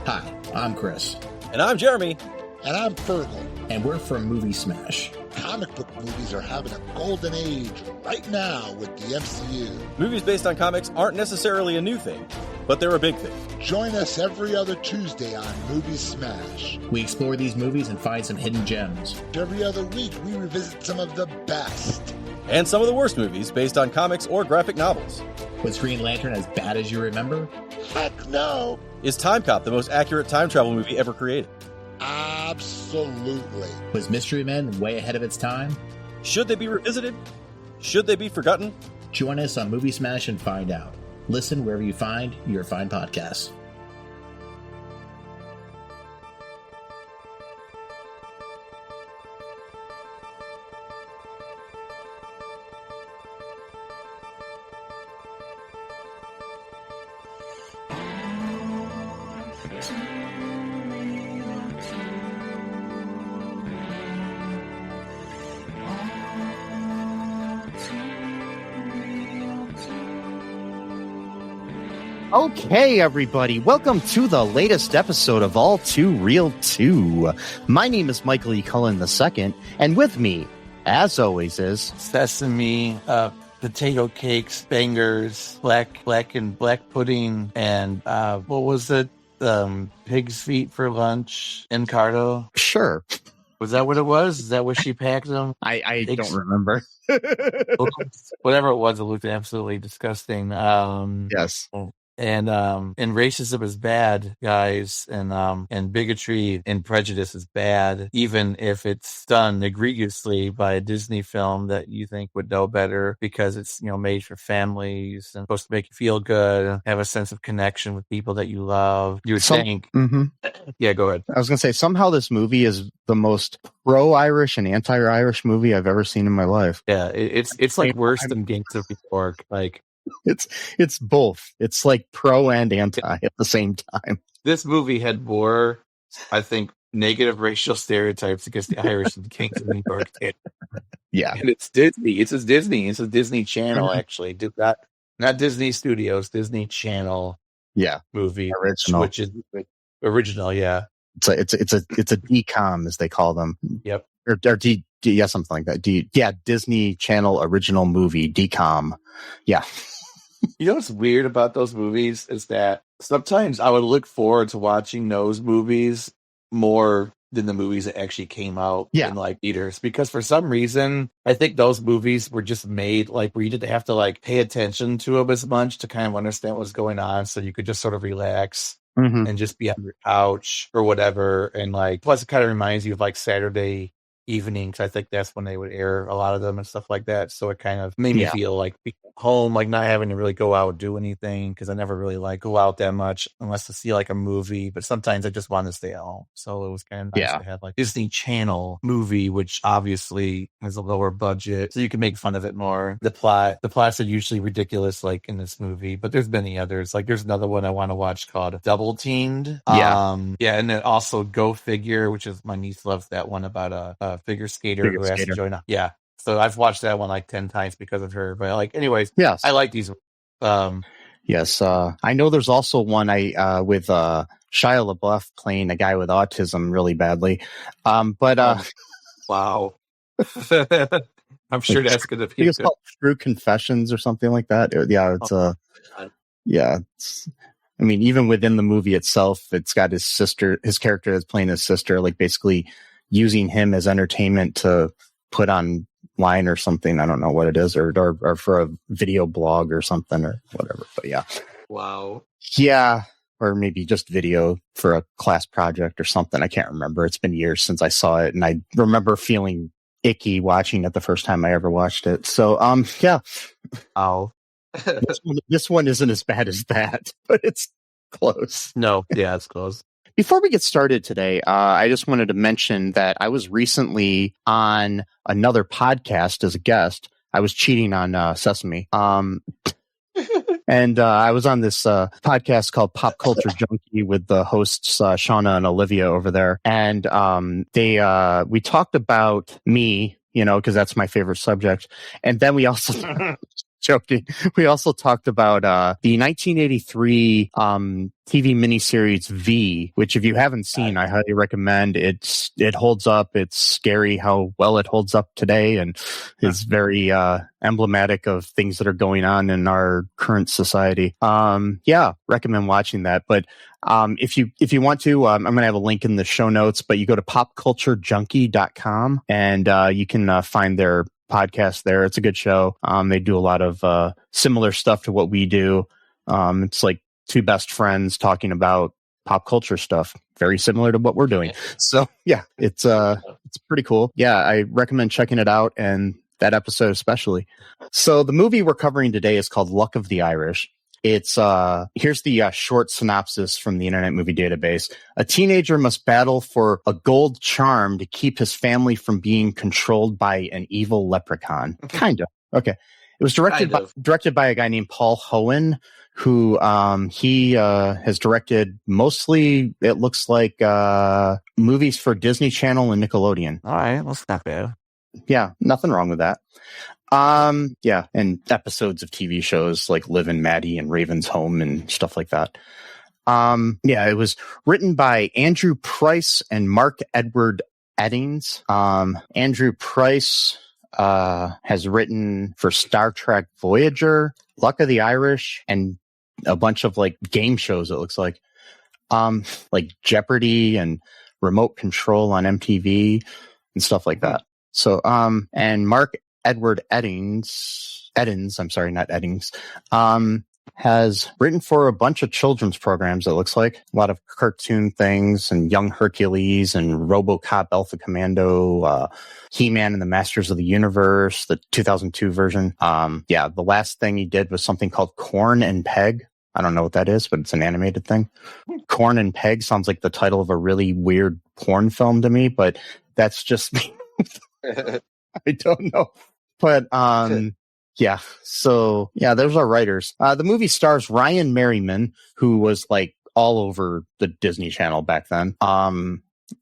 Hi, I'm Chris. And I'm Jeremy. And I'm Fergal. And we're from Movie Smash. Comic book movies are having a golden age right now with the MCU. Movies based on comics aren't necessarily a new thing, but they're a big thing. Join us every other Tuesday on Movie Smash. We explore these movies and find some hidden gems. Every other week, we revisit some of the best. And some of the worst movies based on comics or graphic novels. Was Green Lantern as bad as you remember? Heck no! Is Time Cop the most accurate time travel movie ever created? Absolutely. Was Mystery Men way ahead of its time? Should they be revisited? Should they be forgotten? Join us on Movie Smash and find out. Listen wherever you find your fine podcasts. Okay, everybody, welcome to the latest episode of All Too Real 2. My name is Michael E. Cullen II, and with me, as always, is sesame, potato cakes, bangers, black pudding, and what was it? Pig's feet for lunch, Encardo. Sure. Was that what it was? Is that what she packed them? I don't remember. Whatever it was, it looked absolutely disgusting. Yes. And racism is bad, guys, and bigotry and prejudice is bad, even if it's done egregiously by a Disney film that you think would know better because it's, made for families and supposed to make you feel good, have a sense of connection with people that you love. You would think. Mm-hmm. Yeah, go ahead. I was going to say, somehow this movie is the most pro-Irish and anti-Irish movie I've ever seen in my life. Yeah, it's like worse than Gangs of New York, like. It's both. It's like pro and anti at the same time. This movie had more, I think, negative racial stereotypes against the Irish than Kings of New York did. Yeah. And it's Disney. It's a Disney Channel, actually. Not Disney Studios, Disney Channel. Yeah. Movie. Original. Which is original, yeah. It's a DCOM, as they call them. Yep. Or yeah, something like that. Disney Channel original movie, DCOM. Yeah. You know what's weird about those movies is that sometimes I would look forward to watching those movies more than the movies that actually came out in like theaters, because for some reason I think those movies were just made like where you didn't have to like pay attention to them as much to kind of understand what's going on, so you could just sort of relax and just be on your couch or whatever. And like, plus it kind of reminds you of like Saturday evenings. I think that's when they would air a lot of them and stuff like that. So it kind of made me feel like being home, like not having to really go out and do anything, because I never really like go out that much unless to see like a movie. But sometimes I just wanted to stay at home. So it was kind of nice to have like Disney Channel movie, which obviously has a lower budget, so you can make fun of it more. The plots are usually ridiculous, like in this movie, but there's many others. Like there's another one I want to watch called Double Teamed. And then also Go Figure, which is my niece loves that one about a figure skater who has to join up. Yeah. So I've watched that one like 10 times because of her. But like, anyways, yes, I like these. Yes. I know there's also one with Shia LaBeouf playing a guy with autism really badly. Wow. I'm sure that's going to be. It's called True Confessions or something like that. I mean, even within the movie itself, it's got his character that's playing his sister, like basically using him as entertainment to put on line or something. I don't know what it is, or for a video blog or something or whatever. But yeah. Wow. Yeah. Or maybe just video for a class project or something. I can't remember. It's been years since I saw it, and I remember feeling icky watching it the first time I ever watched it. So, yeah. Oh. This one isn't as bad as that, but it's close. No. Yeah, it's close. Before we get started today, I just wanted to mention that I was recently on another podcast as a guest. I was cheating on Sesame. And I was on this podcast called Pop Culture Junkie with the hosts Shauna and Olivia over there. And we talked about me, because that's my favorite subject. And then we also joking. We also talked about the 1983 TV miniseries V, which if you haven't seen, I highly recommend. It holds up. It's scary how well it holds up today, and is very emblematic of things that are going on in our current society. Recommend watching that. But if you want to, I'm going to have a link in the show notes, but you go to popculturejunkie.com and you can find their podcast there. It's a good show. They do a lot of similar stuff to what we do. It's like two best friends talking about pop culture stuff, very similar to what we're doing. So yeah, it's pretty cool. Yeah, I recommend checking it out, and that episode especially. So the movie we're covering today is called Luck of the Irish. It's here's the short synopsis from the Internet Movie Database. A teenager must battle for a gold charm to keep his family from being controlled by an evil leprechaun. Kind of. Okay. It was directed by a guy named Paul Hohen, who he has directed mostly, it looks like, movies for Disney Channel and Nickelodeon. All right, that's not bad. Yeah, nothing wrong with that. And episodes of TV shows like Liv and Maddie and Raven's Home and stuff like that. It was written by Andrew Price and Mark Edward Eddings. Andrew Price has written for Star Trek Voyager, Luck of the Irish, and a bunch of like game shows, it looks like Jeopardy and Remote Control on MTV and stuff like that. So, and Mark Edward Eddings, has written for a bunch of children's programs, it looks like. A lot of cartoon things, and Young Hercules and RoboCop Alpha Commando, He-Man and the Masters of the Universe, the 2002 version. The last thing he did was something called Corn and Peg. I don't know what that is, but it's an animated thing. Corn and Peg sounds like the title of a really weird porn film to me, but that's just me. I don't know. But, those are writers. The movie stars Ryan Merriman, who was like all over the Disney Channel back then,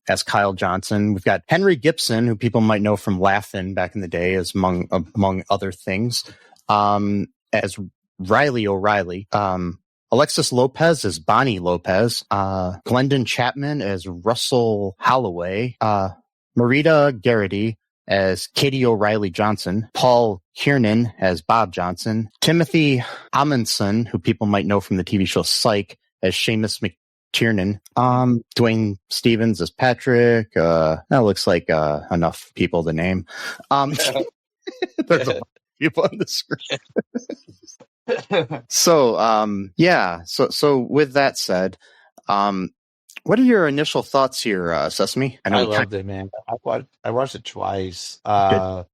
as Kyle Johnson. We've got Henry Gibson, who people might know from Laugh-In back in the day, as among other things, as Riley O'Reilly. Alexis Lopez as Bonnie Lopez. Glendon Chapman as Russell Holloway. Marita Garrity as Katie O'Reilly Johnson, Paul Kiernan as Bob Johnson, Timothy Omundson, who people might know from the TV show Psych, as Seamus McTiernen, Dwayne Stevens as Patrick. That looks like enough people to name. There's a lot of people on the screen. So with that said, what are your initial thoughts here, Sesame? I loved it, man. I watched it twice. I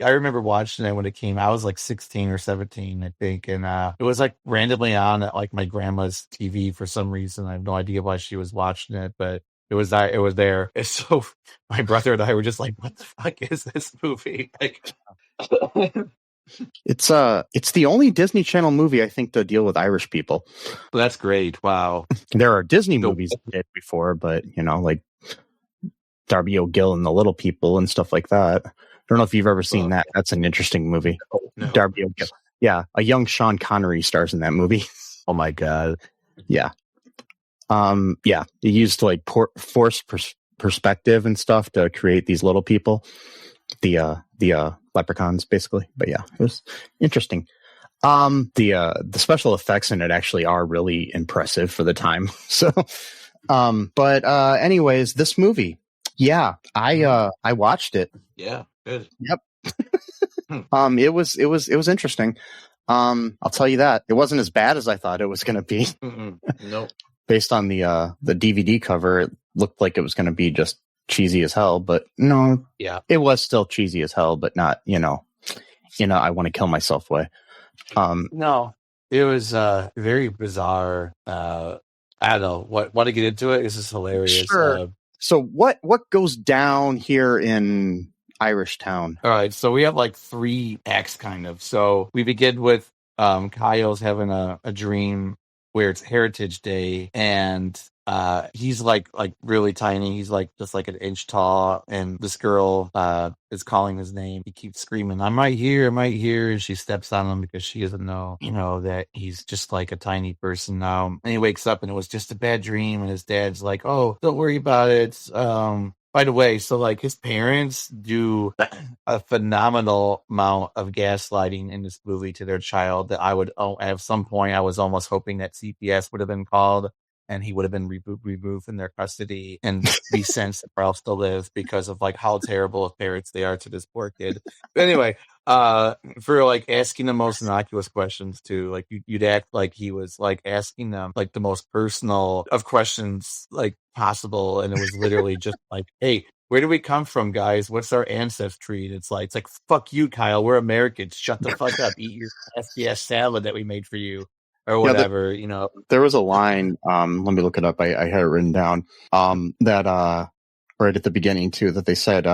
remember watching it when it came out. I was like 16 or 17, I think. And it was like randomly on at like my grandma's TV for some reason. I have no idea why she was watching it, but it was there. And so my brother and I were just like, what the fuck is this movie? Like, It's the only Disney Channel movie I think to deal with Irish people. Well, that's great. Wow. There are Disney movies that did before, but like Darby O'Gill and the Little People and stuff like that. I don't know if you've ever seen that. That's an interesting movie. No. Darby O'Gill. Yeah, a young Sean Connery stars in that movie. Oh my god. Yeah. It used like forced perspective and stuff to create these little people. The leprechauns, basically. But yeah, it was interesting. The special effects in it actually are really impressive for the time. So, anyways, this movie, I watched it. Yeah, good. Yep. It was interesting. I'll tell you that it wasn't as bad as I thought it was going to be. Nope. Based on the DVD cover, it looked like it was going to be just cheesy as hell, but no, it was still cheesy as hell, but not, I want to kill myself way. No, it was very bizarre. I don't know. Want to get into it? This is hilarious. Sure. So what goes down here in Irish Town? All right. So we have like 3 acts kind of. So we begin with Kyle's having a dream where it's Heritage Day, and he's like really tiny. He's like just like an inch tall, and this girl is calling his name. He keeps screaming, I'm right here. And she steps on him because she doesn't know, that he's just like a tiny person now. And he wakes up and it was just a bad dream. And his dad's like, oh, don't worry about it. By the way, so like his parents do a phenomenal amount of gaslighting in this movie to their child that at some point I was almost hoping that CPS would have been called and he would have been removed from their custody and be sent somewhere else to live because of like how terrible of parents they are to this poor kid. But anyway, for like asking the most innocuous questions too, like you'd act like he was like asking them like the most personal of questions like possible, and it was literally just like, hey, where do we come from, guys? What's our ancestry? And it's like fuck you, Kyle, we're Americans, shut the fuck up, eat your FBS salad that we made for you or whatever. There was a line, let me look it up, I had it written down, that right at the beginning too, that they said,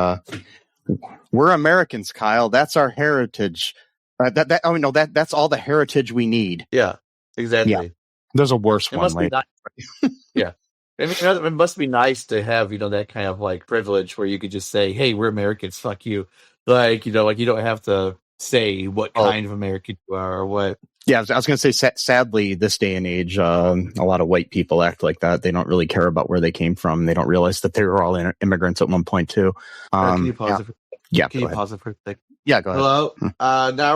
we're Americans, Kyle. That's our heritage. That's all the heritage we need. Yeah, exactly. Yeah. There's a worse one. Yeah. I mean, it must be nice to have, that kind of like privilege where you could just say, hey, we're Americans, fuck you. Like, you don't have to say what kind of American you are or what. Yeah, I was going to say, sadly, this day and age, a lot of white people act like that. They don't really care about where they came from. They don't realize that they were all immigrants at one point, too. Can you pause it for a second? Yeah, go ahead. Hello?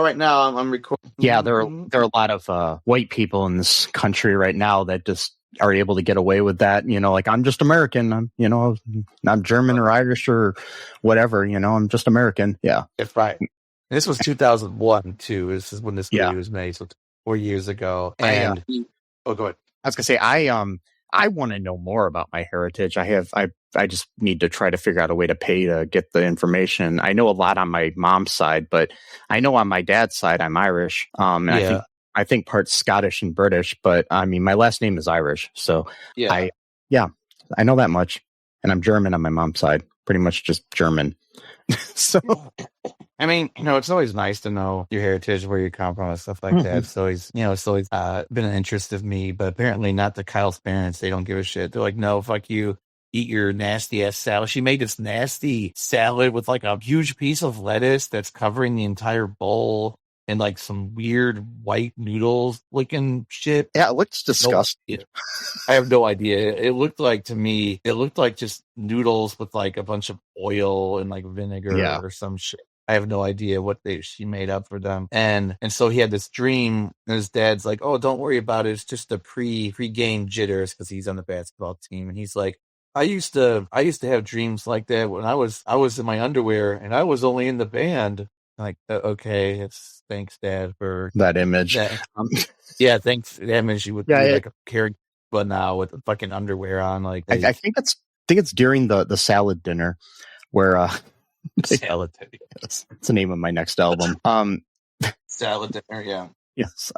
Right now I'm recording. Yeah, there are a lot of white people in this country right now that just are able to get away with that. Like, I'm just American. I'm not German or Irish or whatever. I'm just American. Yeah. That's right. This was 2001 too. This is when this movie was made, so 4 years ago. And go ahead. I was gonna say, I want to know more about my heritage. I just need to try to figure out a way to pay to get the information. I know a lot on my mom's side, but I know on my dad's side I'm Irish. And I think part Scottish and British, but I mean my last name is Irish, so I know that much. And I'm German on my mom's side, pretty much just German. So, I mean, it's always nice to know your heritage, where you come from, and stuff like that. So it's always been an interest of me, but apparently not to Kyle's parents. They don't give a shit. They're like, no, fuck you. Eat your nasty ass salad. She made this nasty salad with like a huge piece of lettuce that's covering the entire bowl and like some weird white noodles looking shit. Yeah, it looks disgusting. I have no idea. It looked like just noodles with like a bunch of oil and like vinegar or some shit. I have no idea what she made up for them. And so he had this dream, and his dad's like, oh, don't worry about it. It's just a pre-game jitters because he's on the basketball team. And he's like, I used to have dreams like that when I was in my underwear and I was only in the band. Like, okay, thanks, Dad, for that image. Thanks for the image. You would be like a carry, but now with the fucking underwear on. Like, I think it's during the salad dinner where salad dinner. It's the name of my next album. Salad dinner, yeah. Yes.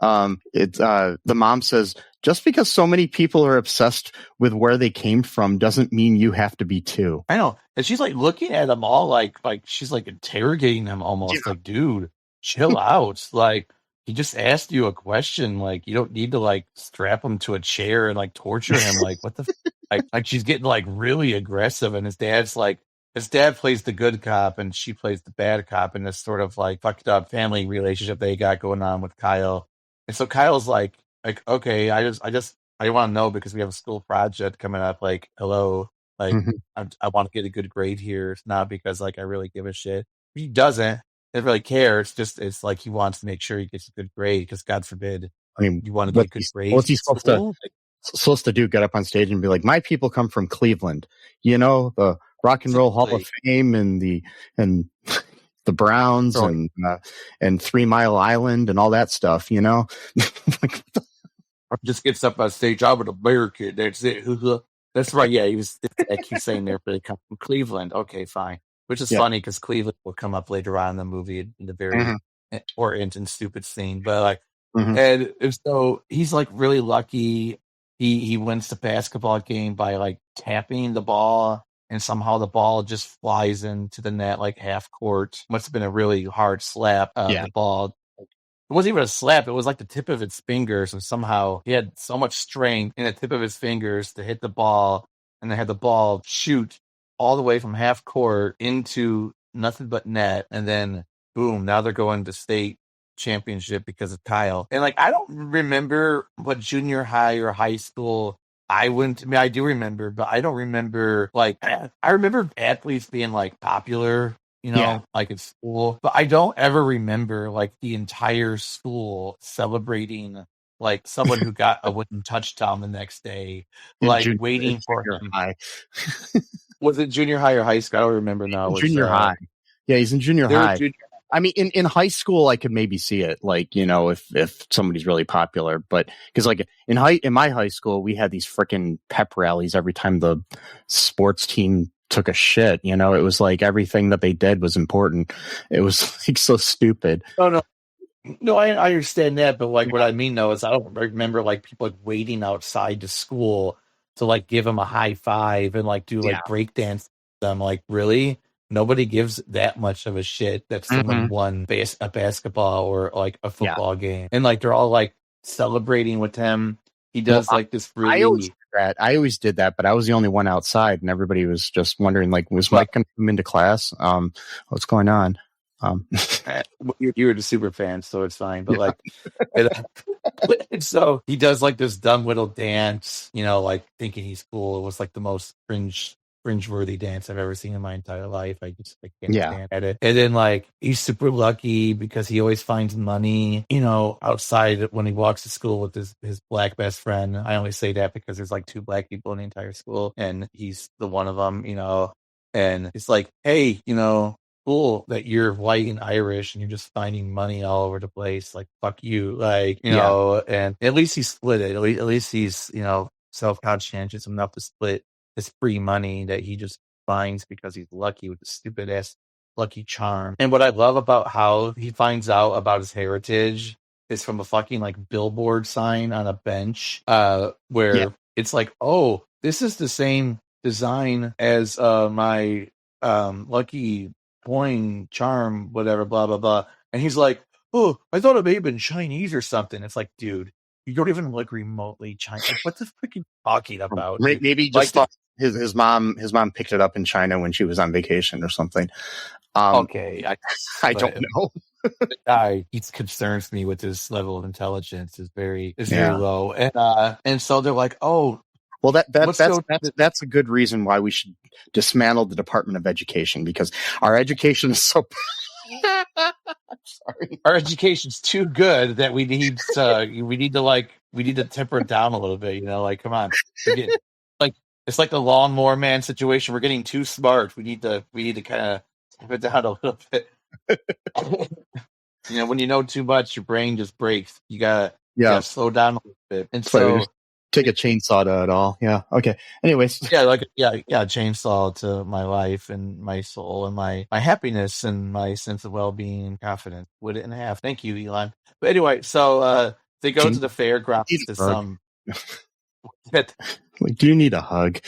It's the mom says, just because so many people are obsessed with where they came from doesn't mean you have to be too. I know. And she's like looking at them all like she's like interrogating them almost. Like, dude, chill out. Like, he just asked you a question. Like, you don't need to like strap him to a chair and like torture him. Like, what the like she's getting like really aggressive, and his dad plays the good cop and she plays the bad cop in this sort of like fucked up family relationship they got going on with Kyle. And so Kyle's like, okay, I want to know because we have a school project coming up. Like, hello, like I want to get a good grade here. It's not because like I really give a shit. He doesn't really care. It's like he wants to make sure he gets a good grade because God forbid, you want to get a good grade. What's he supposed to do? Get up on stage and be like, my people come from Cleveland, the Rock and Roll Hall of Fame and the Browns and 3 Mile Island and all that stuff, Just gets up on stage. I'm an American. That's it. That's right. Yeah, he was. He's saying there, but they come from Cleveland. Okay, fine. Which is funny because Cleveland will come up later on in the movie in the very important and stupid scene. But like, and so he's like really lucky. He wins the basketball game by like tapping the ball. And somehow the ball just flies into the net like half court. Must have been a really hard slap. The ball It wasn't even a slap. It was like the tip of its fingers, and somehow he had so much strength in the tip of his fingers to hit the ball, and then had the ball shoot all the way from half court into nothing but net, and then boom, now they're going to state championship because of Kyle. And like, I don't remember what junior high or high school I went to. I mean, I do remember, but I don't remember, like, I remember athletes being like popular, like in school, but I don't ever remember like the entire school celebrating like someone who got a wooden touchdown the next day, like waiting for him. High. Was it junior high or high school? I don't remember now. Junior high. Yeah, he's in junior high. I mean, in high school, I could maybe see it, like, if somebody's really popular, but because like in my high school, we had these freaking pep rallies every time the sports team took a shit. It was like everything that they did was important. It was like so stupid. No, I understand that, but like what I mean though is I don't remember like people like waiting outside to school to like give them a high five and like do like break dance with them. Like, really? Nobody gives that much of a shit that someone won a basketball or like a football game, and like they're all like celebrating with him. He does like this really. I always did that, but I was the only one outside, and everybody was just wondering, like, was Mike going to come into class? What's going on? You were the super fan, so it's fine. But like, and so he does like this dumb little dance, like thinking he's cool. It was like the most cringeworthy dance I've ever seen in my entire life. I can't stand at it. And then like he's super lucky because he always finds money, outside when he walks to school with his black best friend. I only say that because there's like 2 black people in the entire school, and he's the one of them, and it's like, hey, cool that you're white and Irish and you're just finding money all over the place. Like, fuck you. Like, and at least he split it. At least he's, self-conscientious enough to split his free money that he just finds because he's lucky with the stupid ass lucky charm. And what I love about how he finds out about his heritage is from a fucking like billboard sign on a bench, where it's like, oh, this is the same design as my lucky coin charm, whatever, blah blah blah. And he's like, oh, I thought it may have been Chinese or something. It's like, dude, you don't even look remotely Chinese. Like, what the freaking talking about? Maybe just like, thought his mom picked it up in China when she was on vacation or something. Okay, I don't know. It concerns me with his level of intelligence is very low, and so they're like, oh. Well, that's a good reason why we should dismantle the Department of Education, because our education is so. Sorry, our education's too good that we need to temper it down a little bit. Like, come on, like it's like the lawnmower man situation. We're getting too smart. We need to kind of temper it down a little bit. When you know too much, your brain just breaks. You gotta slow down a little bit, and so. Take a chainsaw to it all. Yeah. Okay. Anyways. Chainsaw to my life and my soul and my happiness and my sense of well-being and confidence. Would it in half. Thank you, Elon. But anyway, so they go to the fairgrounds to some. Like, do you need a hug?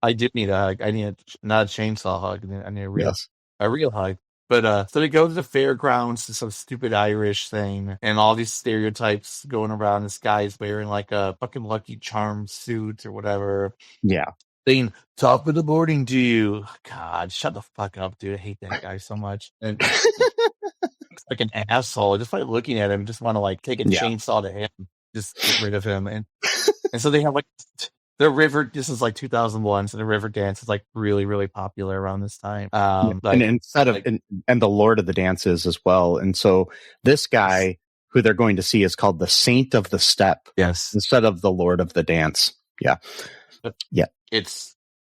I do need a hug. I need not a chainsaw hug. I need a real hug. But so they go to the fairgrounds to some stupid Irish thing, and all these stereotypes going around. This guy's wearing like a fucking Lucky Charm suit or whatever. Yeah. Saying, top of the morning to you. God, shut the fuck up, dude. I hate that guy so much. And it's like an asshole. Just like looking at him, just want to like take a chainsaw to him, just get rid of him. And so they have like the river. This is like 2001, so the river dance is like really, really popular around this time. And instead of and the Lord of the Dances as well. And so this guy who they're going to see is called the Saint of the Step. Yes, instead of the Lord of the Dance. Yeah,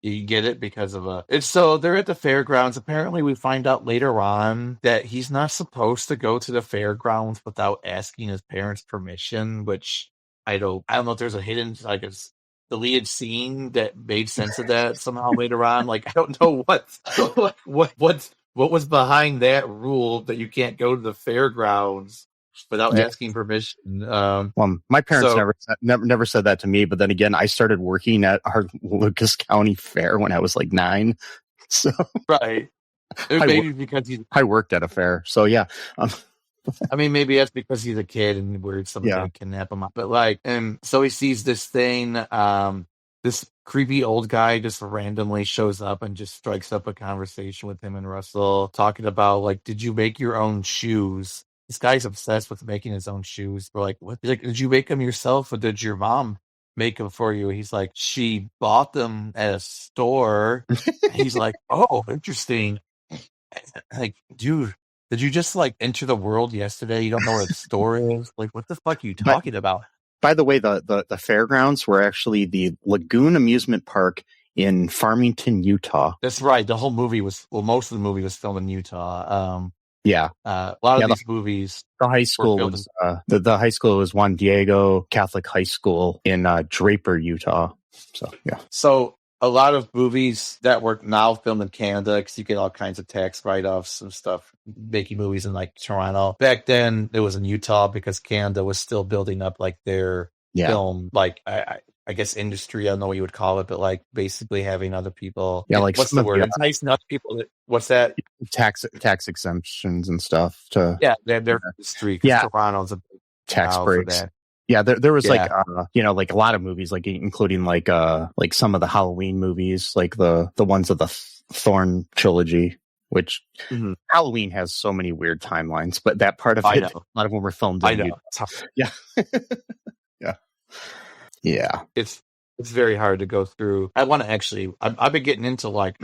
you get it because of it's so they're at the fairgrounds. Apparently, we find out later on that he's not supposed to go to the fairgrounds without asking his parents' permission. Which I don't know if there's a hidden deleted scene that made sense of that somehow later on. Like, I don't know what was behind that rule that you can't go to the fairgrounds without asking permission. Well, my parents never said that to me, but then again, I started working at our Lucas County Fair when I was like 9. So right, maybe because I worked at a fair, so yeah. I mean, maybe that's because he's a kid and we're somebody's gonna kidnap him. But like, and so he sees this thing. This creepy old guy just randomly shows up and just strikes up a conversation with him and Russell, talking about like, did you make your own shoes? This guy's obsessed with making his own shoes. We're like, what? He's like, did you make them yourself or did your mom make them for you? He's like, she bought them at a store. He's like, oh, interesting. Like, dude, did you just like enter the world yesterday? You don't know where the store is? Like, what the fuck are you talking about? By the way, the fairgrounds were actually the Lagoon Amusement Park in Farmington, Utah. That's right. The whole movie was, most of the movie was filmed in Utah. Yeah. A lot of these movies. The high school was, the high school was Juan Diego Catholic High School in Draper, Utah. So, yeah. So, a lot of movies that were now filmed in Canada, because you get all kinds of tax write-offs and stuff, making movies in like Toronto. Back then, it was in Utah because Canada was still building up like their film, like I guess industry. I don't know what you would call it, but like basically having other people. Yeah, like what's the word? It's nice enough people. What's that? Tax exemptions and stuff. They have their industry. Yeah, Toronto's a big tax breaks. For that. Yeah, there was like like a lot of movies, like including like some of the Halloween movies, like the ones of the Thorn trilogy, which Halloween has so many weird timelines, but that part of it, a lot of them were filmed in Utah. Yeah. Yeah. It's very hard to go through. I want to actually, I've been getting into like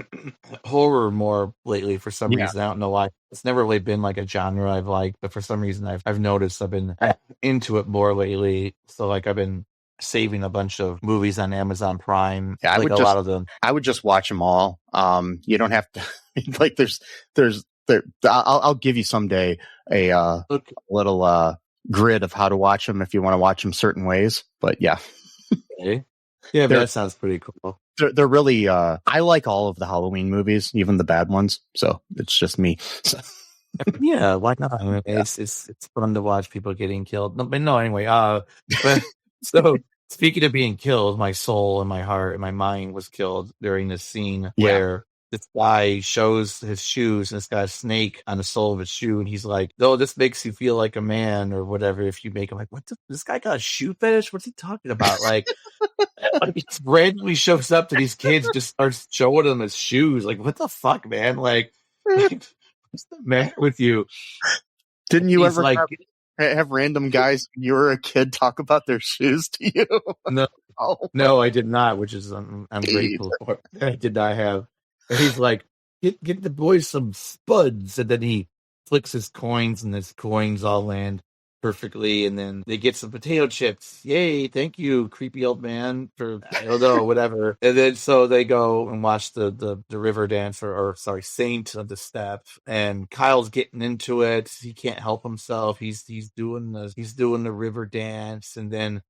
horror more lately for some reason. I don't know why. It's never really been like a genre I've liked, but for some reason I've noticed I've been into it more lately. So like I've been saving a bunch of movies on Amazon Prime. Yeah, like lot of them. I would just watch them all. You don't have to like I'll give you someday a little grid of how to watch them if you want to watch them certain ways. But yeah. Okay. Yeah, that sounds pretty cool. They're really, I like all of the Halloween movies, even the bad ones. So it's just me. So. Yeah, why not? I mean, it's fun to watch people getting killed. No, anyway. But so speaking of being killed, my soul and my heart and my mind was killed during this scene where this guy shows his shoes and it's got a snake on the sole of his shoe, and he's like, "Oh, this makes you feel like a man," or whatever. If you make him like, "What? This guy got a shoe fetish? What's he talking about?" Like, he randomly shows up to these kids, just starts showing them his shoes. Like, what the fuck, man? Like what's the matter with you? Didn't you ever like have random guys when you were a kid talk about their shoes to you? No, no, I did not. Which is I'm grateful for. I did not have. And he's like, get the boys some spuds, and then he flicks his coins, and his coins all land perfectly, and then they get some potato chips. Yay, thank you, creepy old man, for I don't know, whatever. And then so they go and watch the river dance, or Saint of the Step, and Kyle's getting into it. He can't help himself. He's doing the river dance, and then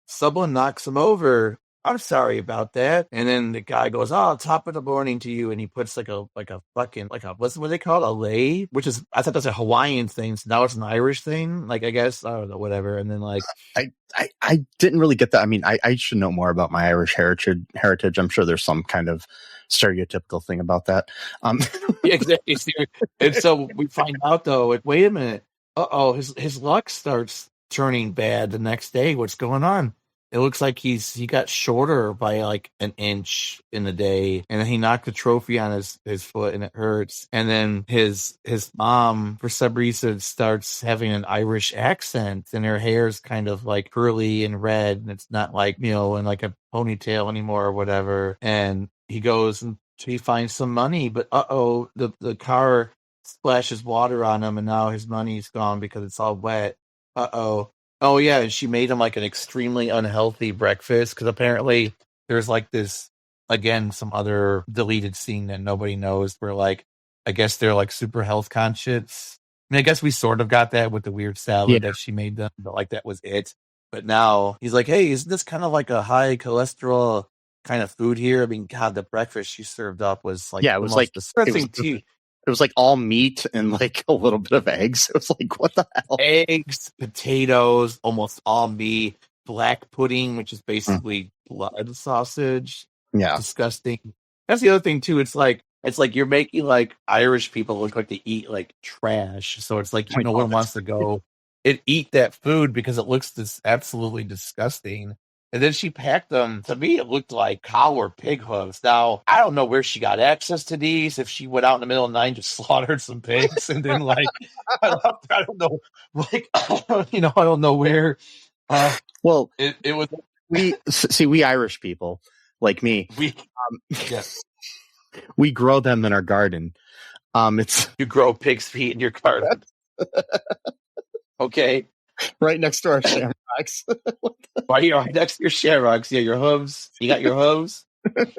someone knocks him over. I'm sorry about that. And then the guy goes, "Oh, top of the morning to you," and he puts like a fucking what's what they call it? A lei, which is, I thought that's a Hawaiian thing. So now it's an Irish thing. Like, I guess, I don't know, whatever. And then like I didn't really get that. I mean, I should know more about my Irish heritage. I'm sure there's some kind of stereotypical thing about that. Yeah, exactly. And so we find out though, like, wait a minute. His luck starts turning bad the next day. What's going on? It looks like he got shorter by like an inch in the day, and then he knocked the trophy on his foot, and it hurts. And then his mom, for some reason, starts having an Irish accent, and her hair's kind of like curly and red, and it's not like, in like a ponytail anymore or whatever. And he goes and he finds some money, but the car splashes water on him, and now his money's gone because it's all wet. Oh, yeah, she made him like an extremely unhealthy breakfast, because apparently there's like this, again, some other deleted scene that nobody knows where, like, I guess they're like super health conscious. I mean, I guess we sort of got that with the weird salad that she made them, but like that was it. But now he's like, "Hey, isn't this kind of like a high cholesterol kind of food here?" I mean, God, the breakfast she served up was like, it was like distressing tea. It was like all meat and like a little bit of eggs. It was like, what the hell? Eggs, potatoes, almost all meat, black pudding, which is basically blood sausage. Yeah. Disgusting. That's the other thing too. It's like, It's like you're making like Irish people look like they eat like trash. So it's like no one wants to go and eat that food because it looks absolutely disgusting. And then she packed them. To me, it looked like cow or pig hooves. Now, I don't know where she got access to these. If she went out in the middle of the night and just slaughtered some pigs, and then like, I don't know, like, I don't know where. Well, it was. We Irish people like me. We grow them in our garden. You grow pig's feet in your garden. Okay. Right next to our shamrocks. Right next to your shamrocks. Yeah, your hooves. You got your hooves.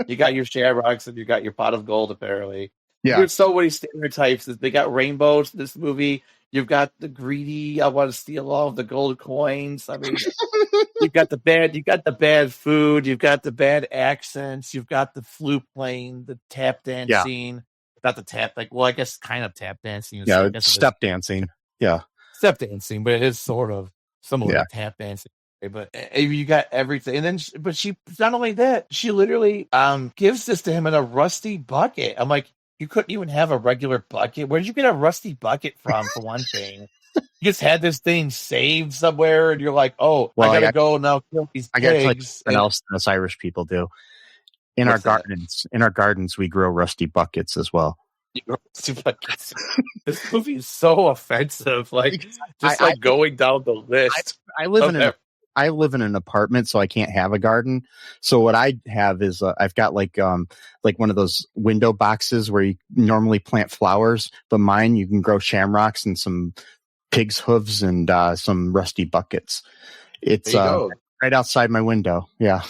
You got your shamrocks, and you got your pot of gold, apparently. Yeah. There's so many stereotypes. They got rainbows in this movie. You've got the greedy, I want to steal all of the gold coins. I mean, you've got the bad food, you've got the bad accents, you've got the flute playing, the tap dancing. Yeah. Not the tap, I guess kind of tap dancing. Yeah, step dancing. Yeah. Step dancing, but it is sort of similar to tap dancing. But you got everything, and then but she not only that, she literally gives this to him in a rusty bucket. I'm like, you couldn't even have a regular bucket. Where did you get a rusty bucket from? For one thing, you just had this thing saved somewhere, and you're like, oh, well, I gotta go now kill these pigs. I gotta tell you something else us Irish people do. In our gardens, we grow rusty buckets as well. This movie is so offensive. Like going down the list. I live in an apartment, so I can't have a garden. So what I have is I've got like one of those window boxes where you normally plant flowers, but mine you can grow shamrocks and some pig's hooves and some rusty buckets. It's right outside my window. Yeah.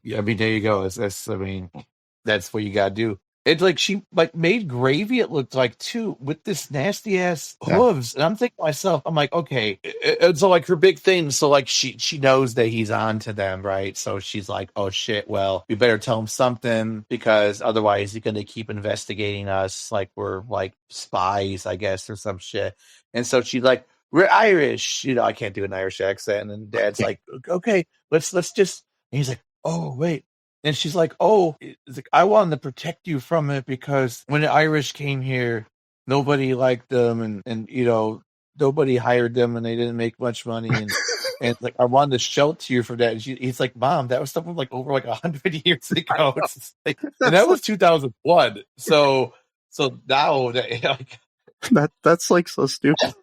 Yeah, I mean, there you go. That's what you gotta do. It's like she made gravy, it looked like, too, with this nasty ass hooves. And I'm thinking to myself, I'm like, okay. And so her big thing, so she knows that he's on to them, right? So she's like, oh shit, well, we better tell him something because otherwise he's gonna keep investigating us like we're like spies, I guess, or some shit. And so she's like, we're Irish. I can't do an Irish accent. And Dad's like, okay, let's just. And he's like, oh wait. And she's like, oh, I wanted to protect you from it because when the Irish came here, nobody liked them and nobody hired them and they didn't make much money. And I wanted to shelter you from that. And he's like, Mom, that was something over 100 years ago. And that was 2001. So now that's so stupid.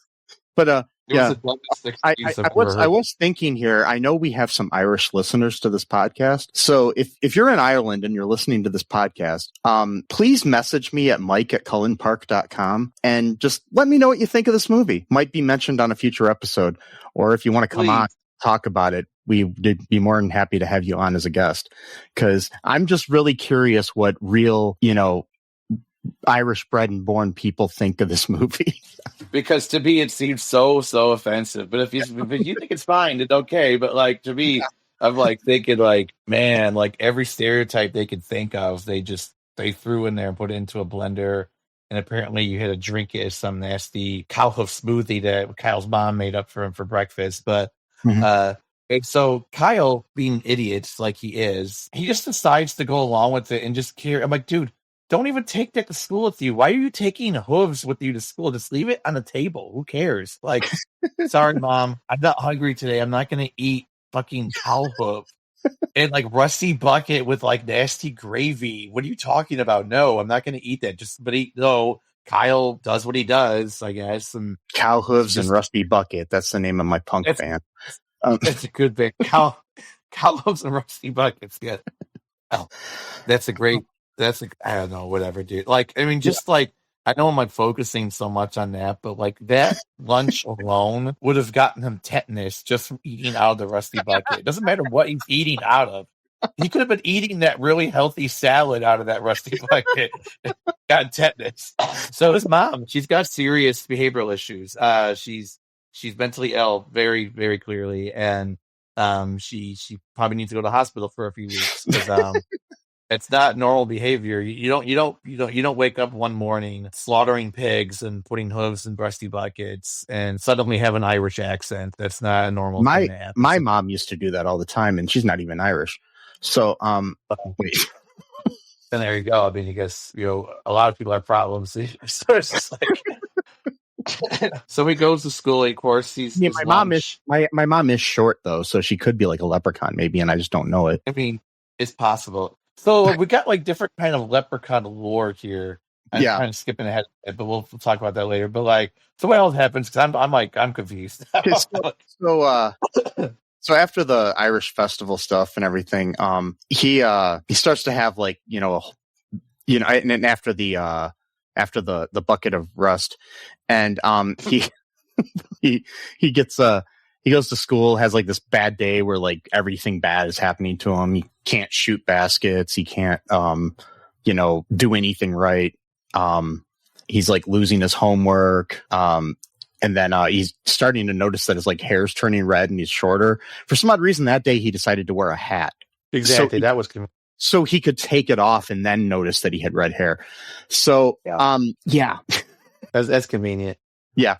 But I was thinking here, I know we have some Irish listeners to this podcast. So if you're in Ireland and you're listening to this podcast, please message me at mike@cullenpark.com and just let me know what you think of this movie. Might be mentioned on a future episode. Or if you want to come on, talk about it, we'd be more than happy to have you on as a guest. Because I'm just really curious what real, Irish bred and born people think of this movie. Because to me it seems so offensive. But if you think it's fine, it's okay. But to me, I'm thinking man, every stereotype they could think of, they threw in there and put it into a blender. And apparently you had to drink it as some nasty cow hoof smoothie that Kyle's mom made up for him for breakfast. But and so Kyle, being idiots like he is, he just decides to go along with it and just care. I'm like, dude, don't even take that to school with you. Why are you taking hooves with you to school? Just leave it on the table. Who cares? Sorry, Mom. I'm not hungry today. I'm not going to eat fucking cow hoof and rusty bucket with nasty gravy. What are you talking about? No, I'm not going to eat that. Kyle does what he does, I guess. And cow hooves and rusty bucket. That's the name of my punk band. That's a good band. Cow hooves and rusty buckets. Yeah. Oh, that's a great. I don't know, whatever, dude. I know I'm focusing so much on that, but that lunch alone would have gotten him tetanus just from eating out of the rusty bucket. It doesn't matter what he's eating out of. He could have been eating that really healthy salad out of that rusty bucket. Got tetanus. So his mom, she's got serious behavioral issues. She's mentally ill, very, very clearly, and she probably needs to go to the hospital for a few weeks because it's not normal behavior. You don't wake up one morning slaughtering pigs and putting hooves in rusty buckets and suddenly have an Irish accent. That's not a normal thing to happen. My mom used to do that all the time, and she's not even Irish. So wait. And there you go. I mean, I guess, a lot of people have problems. So it's just like, so he goes to school. Of course, he's Yeah, my mom is short though, so she could be like a leprechaun maybe, and I just don't know it. I mean, it's possible. So we got like different kind of leprechaun lore here. I'm kind of skipping ahead, but we'll talk about that later. But like, so what else happens? Because I'm confused. So after the Irish festival stuff and everything, he starts to have like and after the bucket of rust, and he gets he goes to school, has like this bad day where like everything bad is happening to him. He can't shoot baskets. He can't do anything right. He's like losing his homework. And then he's starting to notice that his like hair's turning red and he's shorter. For some odd reason that day he decided to wear a hat. Exactly. That was so he could take it off and then notice that he had red hair. So that's convenient. Yeah.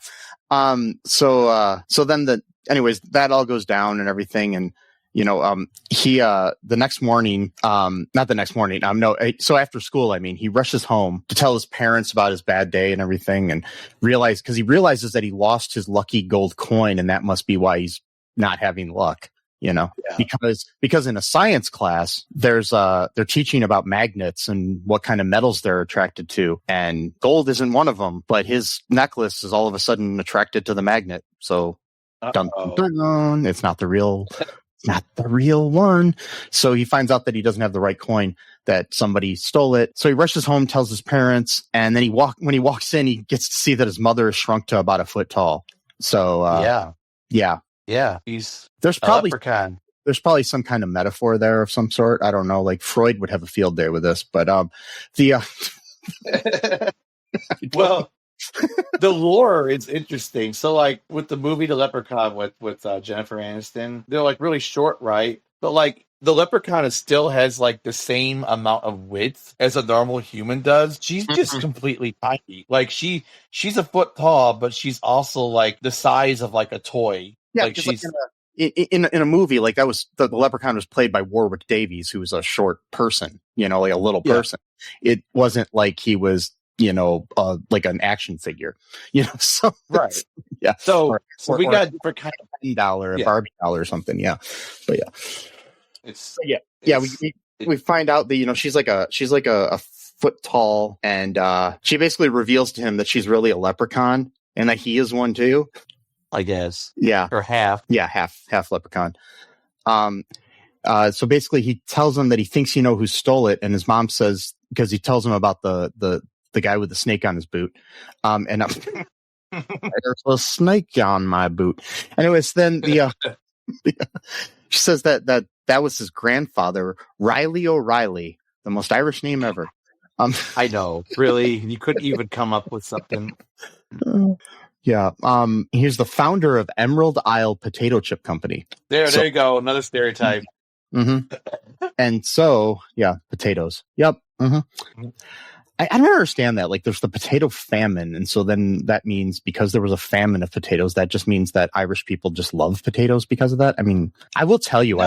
So then anyways, that all goes down and everything. And, he, the next morning, not the next morning, so after school, I mean, he rushes home to tell his parents about his bad day and everything, and he realizes that he lost his lucky gold coin, and that must be why he's not having luck, because in a science class, they're teaching about magnets and what kind of metals they're attracted to, and gold isn't one of them, but his necklace is all of a sudden attracted to the magnet. So, dun, dun, dun, it's not the real one. So he finds out that he doesn't have the right coin, that somebody stole it. So he rushes home, tells his parents, and then when he walks in, he gets to see that his mother is shrunk to about a foot tall. So there's probably some kind of metaphor there of some sort. I don't know. Like Freud would have a field day with this, but well, the lore is interesting. So, like with the movie The Leprechaun with Jennifer Aniston, they're like really short, right? But like the leprechaun still has like the same amount of width as a normal human does. She's just completely tiny. Like she's a foot tall, but she's also like the size of like a toy. Yeah, like she's. In a movie like that was the leprechaun was played by Warwick Davies, who was a short person, like a little person. It wasn't like he was like an action figure, so right. Yeah. So we got for kind of $10, a Barbie doll or something. Yeah. But we find out that, she's like a foot tall, and she basically reveals to him that she's really a leprechaun and that he is one too. I guess. Yeah. Or half. Yeah. Half leprechaun. So basically he tells him that he thinks who stole it. And his mom says, because he tells him about the guy with the snake on his boot. And there's a snake on my boot. Anyways, then she says that was his grandfather, Reilly O'Reilly, the most Irish name ever. I know, really, you couldn't even come up with something. Yeah. He's the founder of Emerald Isle Potato Chip Company. There you go. Another stereotype. Mm-hmm. And so, potatoes. Yep. Mm-hmm. I don't understand that. Like, there's the potato famine, and so then that means because there was a famine of potatoes, that just means that Irish people just love potatoes because of that. I mean, I will tell you,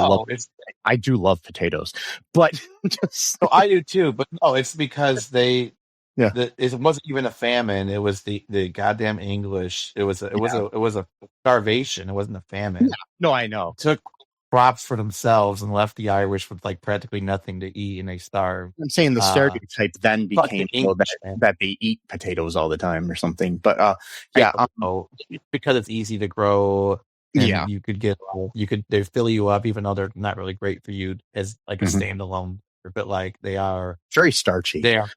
I do love potatoes, but I do too. But no, it's because it wasn't even a famine. It was the goddamn English. It was a starvation. It wasn't a famine. No, I know. It took crops for themselves and left the Irish with like practically nothing to eat, and they starved. I'm saying the stereotype then became that they eat potatoes all the time or something. But because it's easy to grow. And you could they fill you up, even though they're not really great for you as like a standalone. But like they are very starchy. They are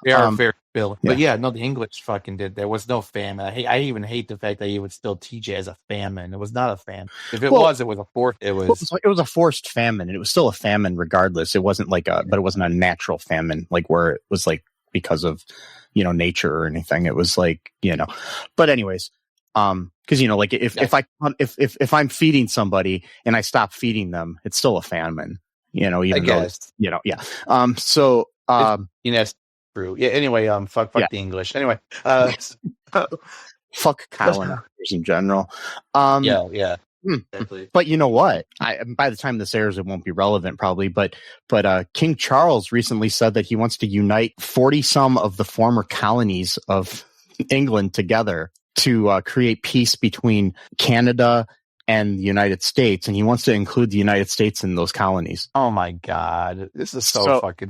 very filling. But the English fucking did. There was no famine. I even hate the fact that you would still teach it as a famine. It was not a famine. If it was a forced. It was a forced famine, and it was still a famine regardless. It wasn't but it wasn't a natural famine, like where it was like because of nature or anything. It was like But anyways, because like if I'm feeding somebody and I stop feeding them, it's still a famine. Even though, so, that's true. Yeah. Anyway, fuck the English. Anyway, fuck colonizers in general. Exactly. But you know what? By the time this airs, it won't be relevant probably. But King Charles recently said that he wants to unite 40 some of the former colonies of England together to create peace between Canada and the United States, and he wants to include the United States in those colonies. Oh my God, this is so fucking.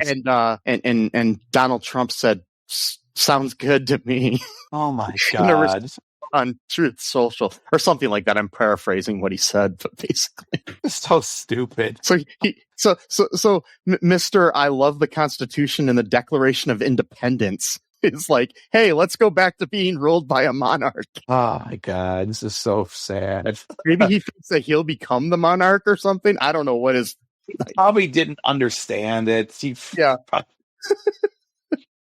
And Donald Trump said, "Sounds good to me." Oh my God. On Truth Social or something like that. I'm paraphrasing what he said, but basically it's so stupid. So Mr. I love the Constitution and the Declaration of Independence is like, hey, let's go back to being ruled by a monarch. Oh my God, this is so sad. Maybe he thinks that he'll become the monarch or something. I don't know what is. Probably didn't understand it.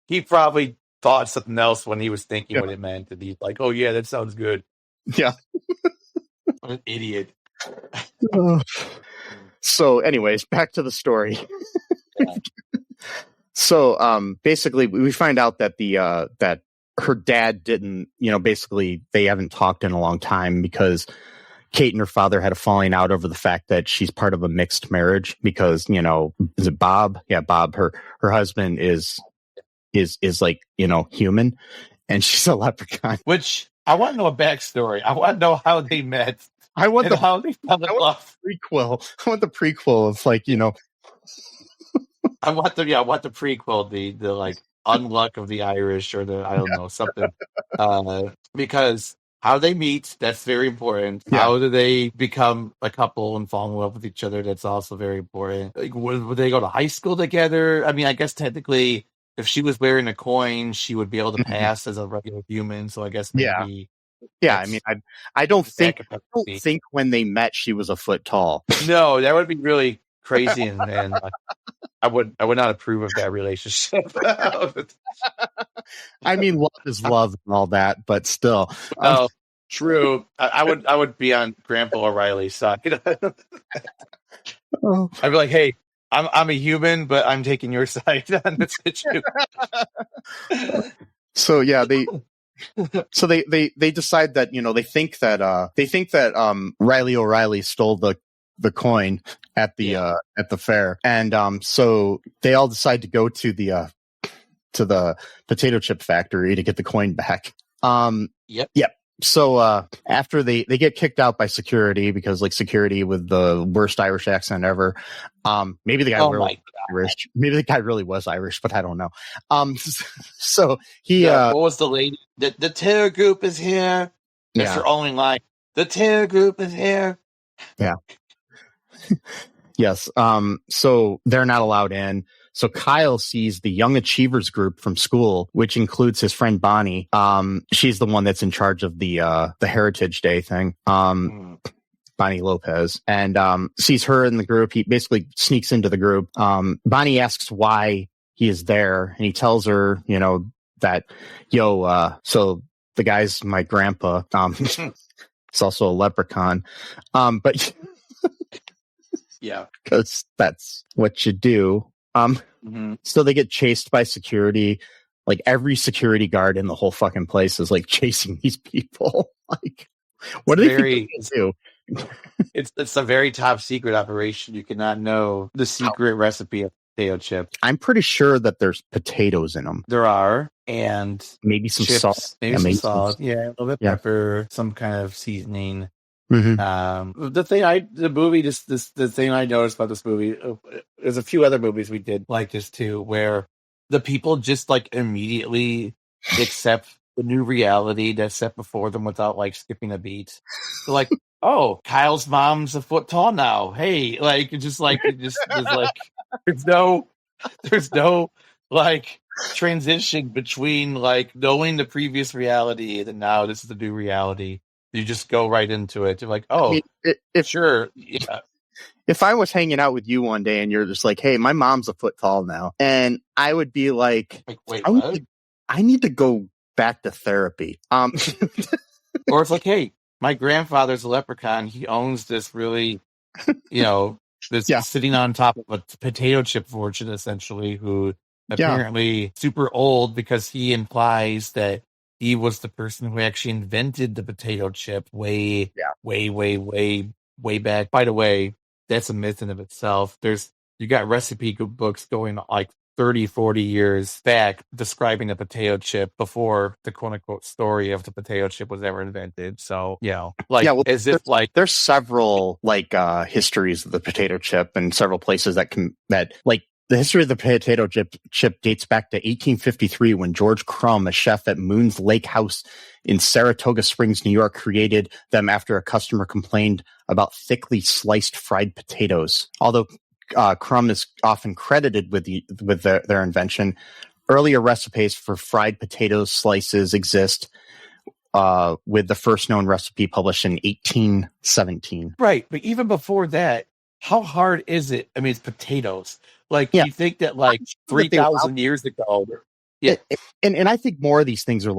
He probably thought something else when he was thinking what it meant, and he's like, "Oh yeah, that sounds good." Yeah. What an idiot. So, anyways, back to the story. So, basically, we find out that that her dad didn't, basically they haven't talked in a long time because Kate and her father had a falling out over the fact that she's part of a mixed marriage because, is it Bob? Yeah, Bob, her husband is like, human, and she's a leprechaun. Which I want to know a backstory. I want to know how they met. How they fell in love. Prequel. I want the prequel of like, I want the prequel, the like unluck of the Irish or I don't know, something. Because how they meet, that's very important. Yeah. How do they become a couple and fall in love with each other? That's also very important. Like, would they go to high school together? I mean, I guess technically, if she was wearing a coin, she would be able to pass as a regular human. So I guess maybe. Yeah. I mean, I don't think when they met she was a foot tall. No, that would be really crazy, and I would not approve of that relationship. I mean, love is love and all that, but still. True. I would be on Grandpa O'Reilly's side. I'd be like, hey, I'm a human, but I'm taking your side on this issue. So yeah, they decide that they think that Reilly O'Reilly stole the coin at the fair, and so they all decide to go to the potato chip factory to get the coin back. Yep. So after they get kicked out by security because like security with the worst Irish accent ever. Maybe the guy really Irish. Maybe the guy really was Irish, but I don't know. So he what was the lady? The terror group is here. That's her only line. The terror group is here. Yeah. Yes. So they're not allowed in. So Kyle sees the Young Achievers group from school, which includes his friend Bonnie. She's the one that's in charge of the Heritage Day thing. Bonnie Lopez, and sees her in the group. He basically sneaks into the group. Bonnie asks why he is there, and he tells her, that, so the guy's my grandpa. It's also a leprechaun. But yeah, because that's what you do. So they get chased by security. Like every security guard in the whole fucking place is like chasing these people. Like, what do they think they do? It's a very top secret operation. You cannot know the secret recipe of potato chip. I'm pretty sure that there's potatoes in them. There are, and maybe some chips, salt. Maybe some salt. Yeah, a little bit of pepper, some kind of seasoning. Mm-hmm. The thing I noticed about this movie, there's a few other movies we did like this too, where the people just like immediately accept the new reality that's set before them without like skipping a beat. They're like, oh, Kyle's mom's a foot tall now. Hey, like there's no like transition between like knowing the previous reality and now this is the new reality. You just go right into it. You're like, oh, sure. Yeah. If I was hanging out with you one day and you're just like, hey, my mom's a foot tall now. And I would be like, wait, I need to go back to therapy. Or it's like, hey, my grandfather's a leprechaun. He owns this really, sitting on top of a potato chip fortune, essentially, who apparently super old because he implies that he was the person who actually invented the potato chip way way back. By the way, that's a myth in of itself. You got recipe books going like 30, 40 years back describing the potato chip before the quote unquote story of the potato chip was ever invented. So, there's several histories of the potato chip and several places that the history of the potato chip dates back to 1853 when George Crumb, a chef at Moon's Lake House in Saratoga Springs, New York, created them after a customer complained about thickly sliced fried potatoes. Although Crumb is often credited with their invention, earlier recipes for fried potato slices exist, with the first known recipe published in 1817. Right, but even before that, how hard is it? I mean, it's potatoes. You think that 3,000 years ago. Yeah. And I think more of these things are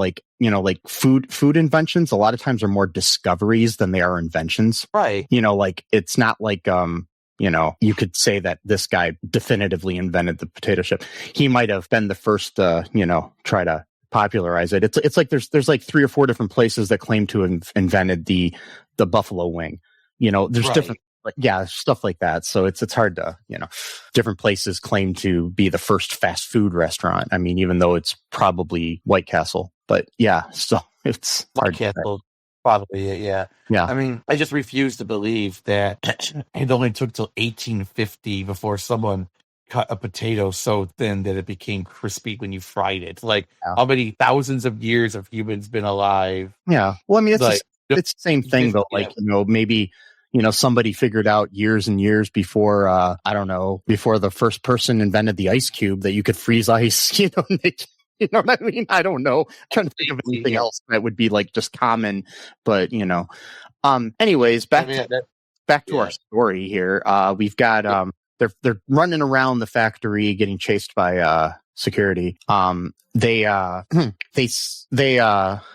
food inventions. A lot of times are more discoveries than they are inventions. Right. It's not you could say that this guy definitively invented the potato chip. He might have been the first try to popularize it. It's like there's 3 or 4 different places that claim to have invented the buffalo wing. There's different stuff like that. So it's hard to, different places claim to be the first fast food restaurant. I mean, even though it's probably White Castle, but so it's White Castle, probably, yeah. Yeah. I mean, I just refuse to believe that it only took till 1850 before someone cut a potato so thin that it became crispy when you fried it. How many thousands of years have humans been alive? Yeah. Well, I mean, it's the same thing though. Maybe, somebody figured out years and years before, before the first person invented the ice cube that you could freeze ice, You know what I mean? I don't know. I'm trying to think of anything else that would be just common, but anyways, back to our story here. We've got, they're running around the factory getting chased by, security. They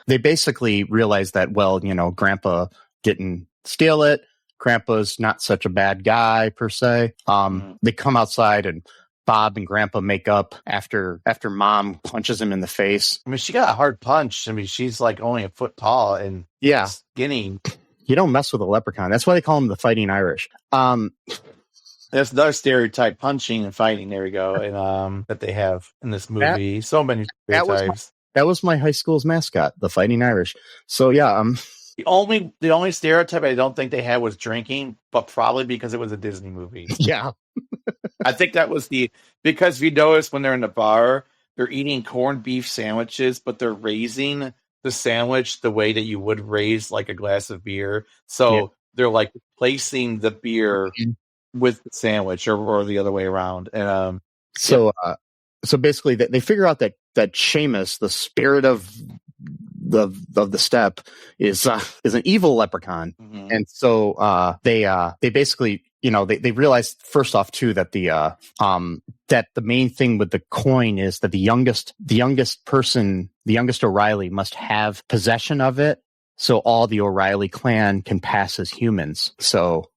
basically realize that, Grandpa didn't steal it. Grandpa's not such a bad guy per se. They come outside and Bob and Grandpa make up after Mom punches him in the face. I mean, she got a hard punch. I mean, she's only a foot tall and skinny. You don't mess with a leprechaun. That's why they call him the Fighting Irish. That's another stereotype, punching and fighting. There we go, and that they have in this movie. So many stereotypes. That was my high school's mascot, the Fighting Irish. So The only stereotype I don't think they had was drinking, but probably because it was a Disney movie. Yeah. I think that was because if you notice when they're in the bar, they're eating corned beef sandwiches, but they're raising the sandwich the way that you would raise a glass of beer. So they're placing the beer with the sandwich or the other way around. And so basically they figure out that Seamus, the spirit of the steppe, is an evil leprechaun. Mm-hmm. And so they basically they realize first off too that that the main thing with the coin is that the youngest O'Reilly must have possession of it, so all the O'Reilly clan can pass as humans. So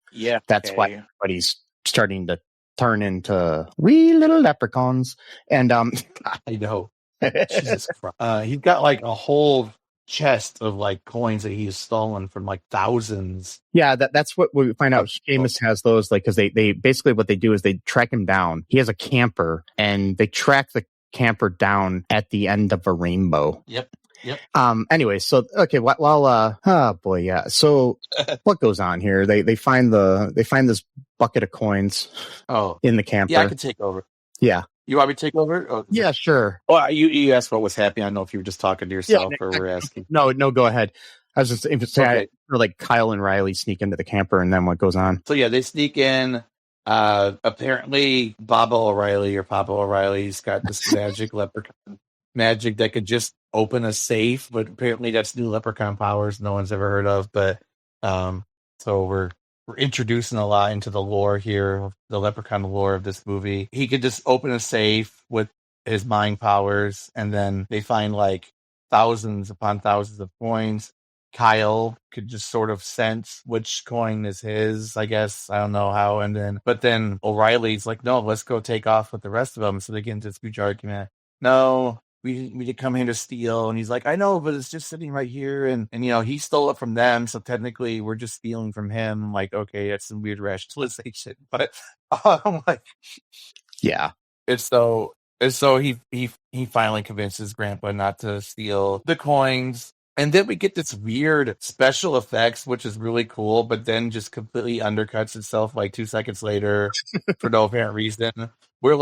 that's why everybody's starting to turn into wee little leprechauns. And I know. Jesus Christ. He's got a whole chest of coins that he's stolen from thousands. Yeah, that's what we find out. Seamus has those because they basically what they do is they track him down. He has a camper and they track the camper down at the end of a rainbow. Yep. Anyway, so okay, so what goes on here? They find this bucket of coins in the camper. Yeah, I can take over. Yeah. You want me to take over? Oh, yeah, sure. Oh, you asked what was happening. I don't know if you were just talking to yourself or were asking. No, go ahead. I was just saying, Kyle and Reilly sneak into the camper, and then what goes on? So they sneak in. Apparently, Papa O'Reilly's got this magic leprechaun magic that could just open a safe, but apparently that's new leprechaun powers no one's ever heard of. But so we're introducing a lot into the lore here, the leprechaun lore of this movie. He could just open a safe with his mind powers, and then they find thousands upon thousands of coins. Kyle could just sort of sense which coin is his, I guess. I don't know how. But then O'Reilly's no, let's go take off with the rest of them. So they get into this huge argument. No, we did come here to steal. And he's like, I know, but it's just sitting right here. And he stole it from them. So technically we're just stealing from him. I'm like, okay, that's some weird rationalization. But I'm like, yeah. And so he finally convinces Grandpa not to steal the coins. And then we get this weird special effects, which is really cool, but then just completely undercuts itself like 2 seconds later for no apparent reason. Where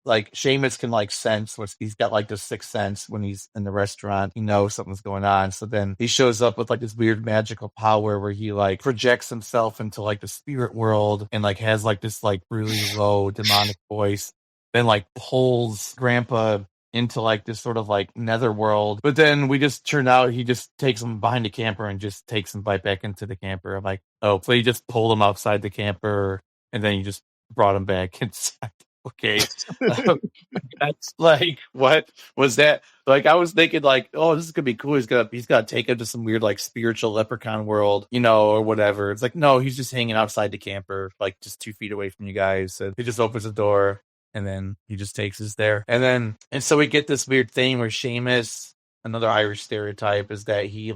Seamus can sense he's got this sixth sense when he's in the restaurant. He knows something's going on. So then he shows up with this weird magical power where he projects himself into the spirit world and has this really low demonic voice. Then pulls Grandpa into this sort of nether world. But then we just turn out he just takes him behind the camper and just takes him right back into the camper. I'm like, oh, so he just pulled him outside the camper and then he just brought him back inside. Okay. That's what was that? I was thinking oh, this is gonna be cool. He's gotta take him to some weird spiritual leprechaun world, or whatever. It's no, he's just hanging outside the camper, just 2 feet away from you guys. So he just opens the door and then he just takes us there. And so we get this weird thing where Seamus, another Irish stereotype, is that he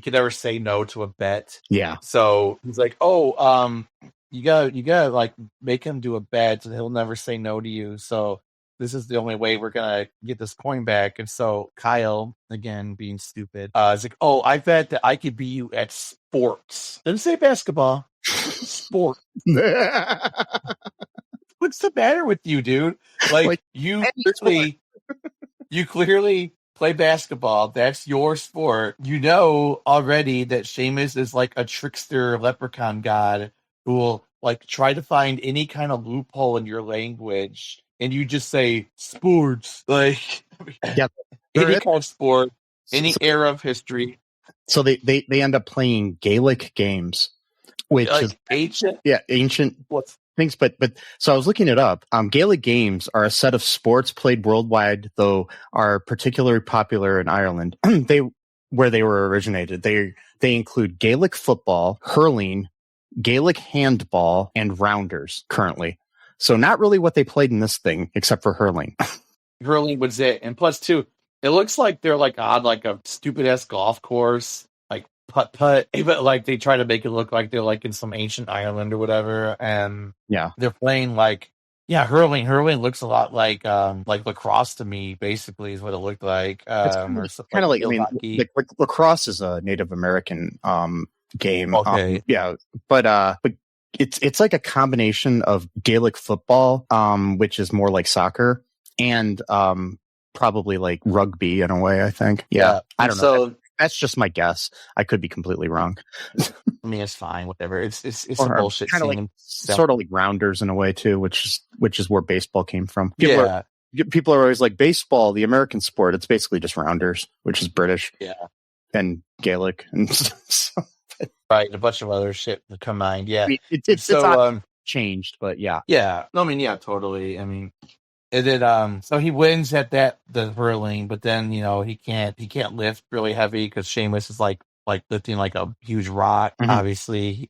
could never say no to a bet. Yeah. So he's like, oh, you gotta make him do a bet so he'll never say no to you. So this is the only way we're gonna get this coin back. And so Kyle, again being stupid, is like, oh, I bet that I could beat you at sports. Didn't say basketball. Sport. What's the matter with you, dude? You clearly play basketball. That's your sport. You know already that Seamus is a trickster leprechaun god who will try to find any kind of loophole in your language, and you just say sports. Any kind of sport, any era of history. So they end up playing Gaelic games, which is ancient. Yeah, ancient. Things, but so I was looking it up. Gaelic games are a set of sports played worldwide, though are particularly popular in Ireland. Where they were originated. They include Gaelic football, hurling, Gaelic handball, and rounders currently. So not really what they played in this thing, except for hurling. Hurling was it, and plus too, it looks like they're on a stupid ass golf course. Putt, but they try to make it look like they're in some ancient Ireland or whatever, and they're playing hurling. Hurling looks a lot like lacrosse to me. Basically, is what it looked like. Kind of lacrosse is a Native American game. Okay, but it's a combination of Gaelic football, which is more like soccer, and probably rugby in a way. I think. Yeah. I don't know. That's just my guess. I could be completely wrong. I mean, it's fine. Whatever. It's some bullshit. Kind of sort of like rounders in a way too, which is where baseball came from. People are always like baseball, the American sport. It's basically just rounders, which is British. Yeah. And Gaelic and stuff. Right, and a bunch of other shit combined. Yeah. I mean, it's not changed, but yeah. Yeah. No, I mean, yeah, totally. I mean. And then, so he wins at the hurling, but then he can't lift really heavy because Seamus is lifting a huge rock. Mm-hmm. Obviously,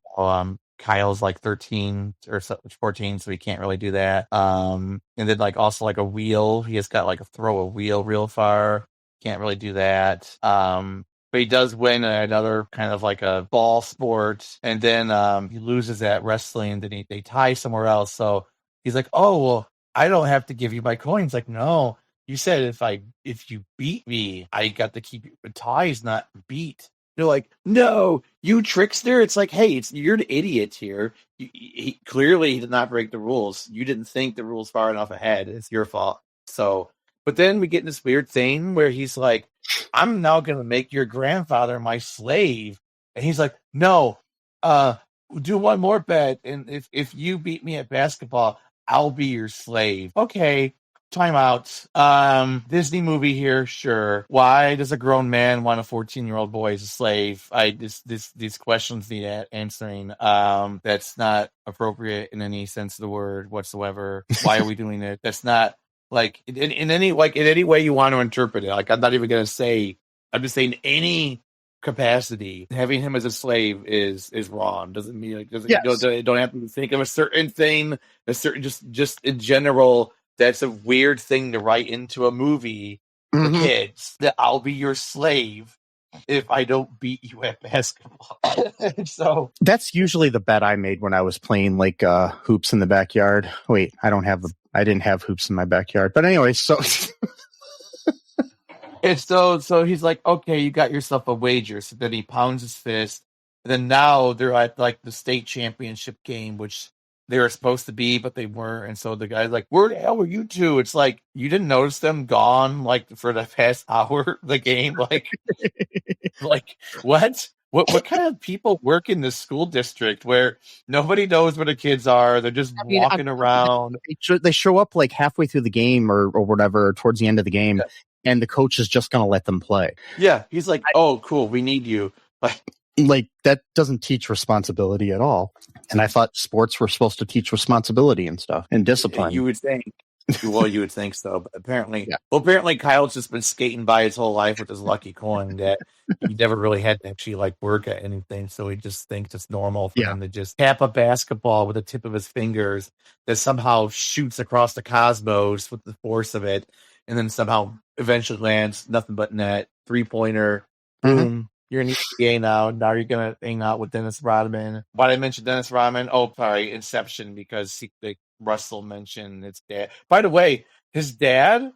Kyle's 13 or 14, so he can't really do that. And then also a wheel, he has got throw a wheel real far. Can't really do that. But he does win another kind of a ball sport, and then he loses at wrestling. Then they tie somewhere else. So he's like, oh well. I don't have to give you my coins. No, you said if you beat me, I got to keep your ties, not beat. They're like, no, you trickster. It's hey, you're an idiot here. He clearly did not break the rules. You didn't think the rules far enough ahead. It's your fault. So, but then we get in this weird thing where he's like, I'm now going to make your grandfather my slave. And he's like, no, do one more bet. And if you beat me at basketball, I'll be your slave. Okay, time out. Disney movie here, sure. Why does a grown man want a 14-year-old boy as a slave? These questions need answering. That's not appropriate in any sense of the word whatsoever. Why are we doing it? That's not in any way you want to interpret it. I'm not even gonna say. I'm just saying any capacity having him as a slave is wrong. Doesn't mean you don't have to think of a certain thing, a certain just in general that's a weird thing to write into a movie for kids, that I'll be your slave if I don't beat you at basketball. So that's usually the bet I made when I was playing like hoops in the backyard. Wait, I didn't have hoops in my backyard. But anyway, so and so he's like, okay, you got yourself a wager. So then he pounds his fist. And then now they're at like the state championship game, which they were supposed to be, but they weren't. And so the guy's like, where the hell were you two? It's like, you didn't notice them gone like for the past hour of the game? Like, like what? What kind of people work in this school district where nobody knows where the kids are? They're just walking around. They show up like halfway through the game or whatever, towards the end of the game, and the coach is just going to let them play. Yeah, he's like, oh, cool, we need you. Like that doesn't teach responsibility at all. And I thought sports were supposed to teach responsibility and stuff and discipline. You would think. Well, you would think so, but apparently, apparently Kyle's just been skating by his whole life with his lucky coin that he never really had to actually like work at anything. So he just thinks it's normal for him to just tap a basketball with the tip of his fingers that somehow shoots across the cosmos with the force of it, and then somehow eventually lands nothing but net, 3-pointer, boom. You're in EPA now. Now you're going to hang out with Dennis Rodman. Why did I mention Dennis Rodman? Oh, sorry, Inception, because Russell mentioned his dad. By the way, his dad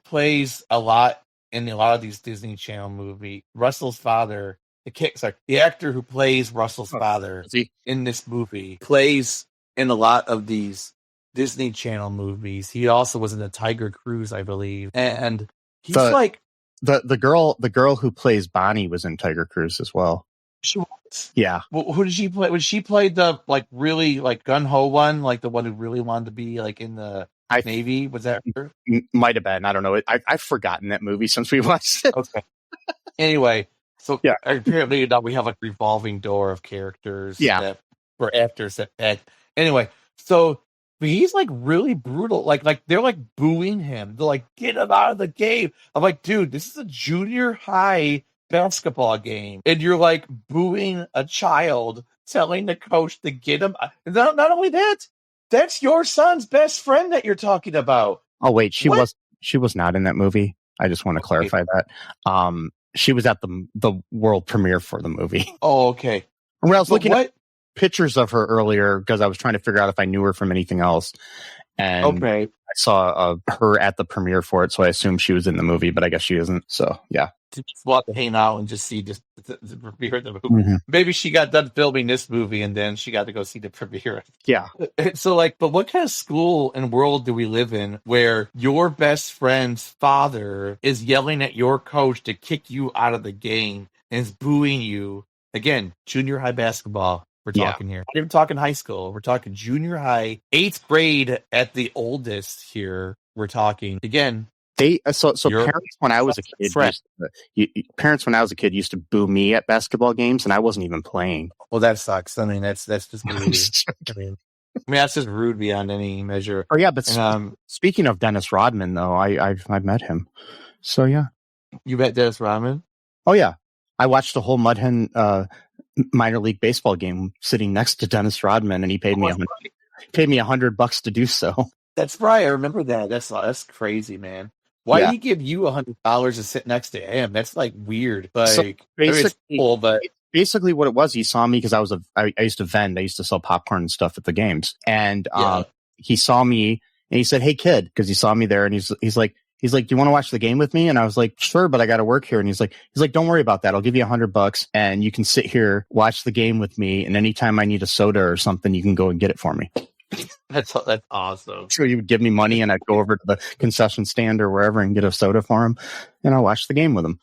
plays a lot in a lot of these Disney Channel movies. Russell's father, the actor who plays Russell's father in this movie, plays in a lot of these Disney Channel movies. He also was in the Tiger Cruise, I believe. And he's like... The girl who plays Bonnie was in Tiger Cruise as well. She was? Yeah. Well, who did she play? Was she played the like really like gun ho one, like the one who really wanted to be like in the Navy? Was that her? Might have been. I don't know. I've forgotten that movie since we watched it. Okay. Anyway, so apparently now we have like revolving door of characters. That for actors that act. Anyway, so. But he's like really brutal. Like they're like booing him. They're like, get him out of the game. I'm like, dude, this is a junior high basketball game. And you're like booing a child, telling the coach to get him. Not only that, that's your son's best friend that you're talking about. Oh, wait, she was not in that movie. I just want to clarify that. She was at the world premiere for the movie. Oh, okay. When I was looking at pictures of her earlier because I was trying to figure out if I knew her from anything else, and I saw her at the premiere for it, so I assumed she was in the movie, but I guess she isn't. So yeah, to just walk to hang out and just see the premiere of the movie. Maybe she got done filming this movie and then she got to go see the premiere. Yeah. So but what kind of school and world do we live in where your best friend's father is yelling at your coach to kick you out of the game and is booing you? Again, junior high basketball. We're talking here. We're even talking high school. We're talking junior high, 8th grade at the oldest here. We're talking again. So parents when I was a kid used to boo me at basketball games, and I wasn't even playing. Well, that sucks. I mean, that's just rude. I mean, that's just rude beyond any measure. Oh yeah, but speaking of Dennis Rodman, though, I've met him. So yeah, you met Dennis Rodman? Oh yeah, I watched the whole Mudhen minor league baseball game sitting next to Dennis Rodman, and he paid me $100 to do so. That's right. I remember that. That's crazy, man. Why did he give you $100 to sit next to him? That's like weird. Like, so basically, it's cool, but basically what it was, he saw me because I used to vend. I used to sell popcorn and stuff at the games, and he saw me and he said, "Hey kid," because he saw me there, and he's like, do you want to watch the game with me? And I was like, sure, but I got to work here. And he's like, don't worry about that. I'll give you $100 and you can sit here, watch the game with me. And anytime I need a soda or something, you can go and get it for me. That's awesome. So he would give me money and I'd go over to the concession stand or wherever and get a soda for him. And I'll watch the game with him.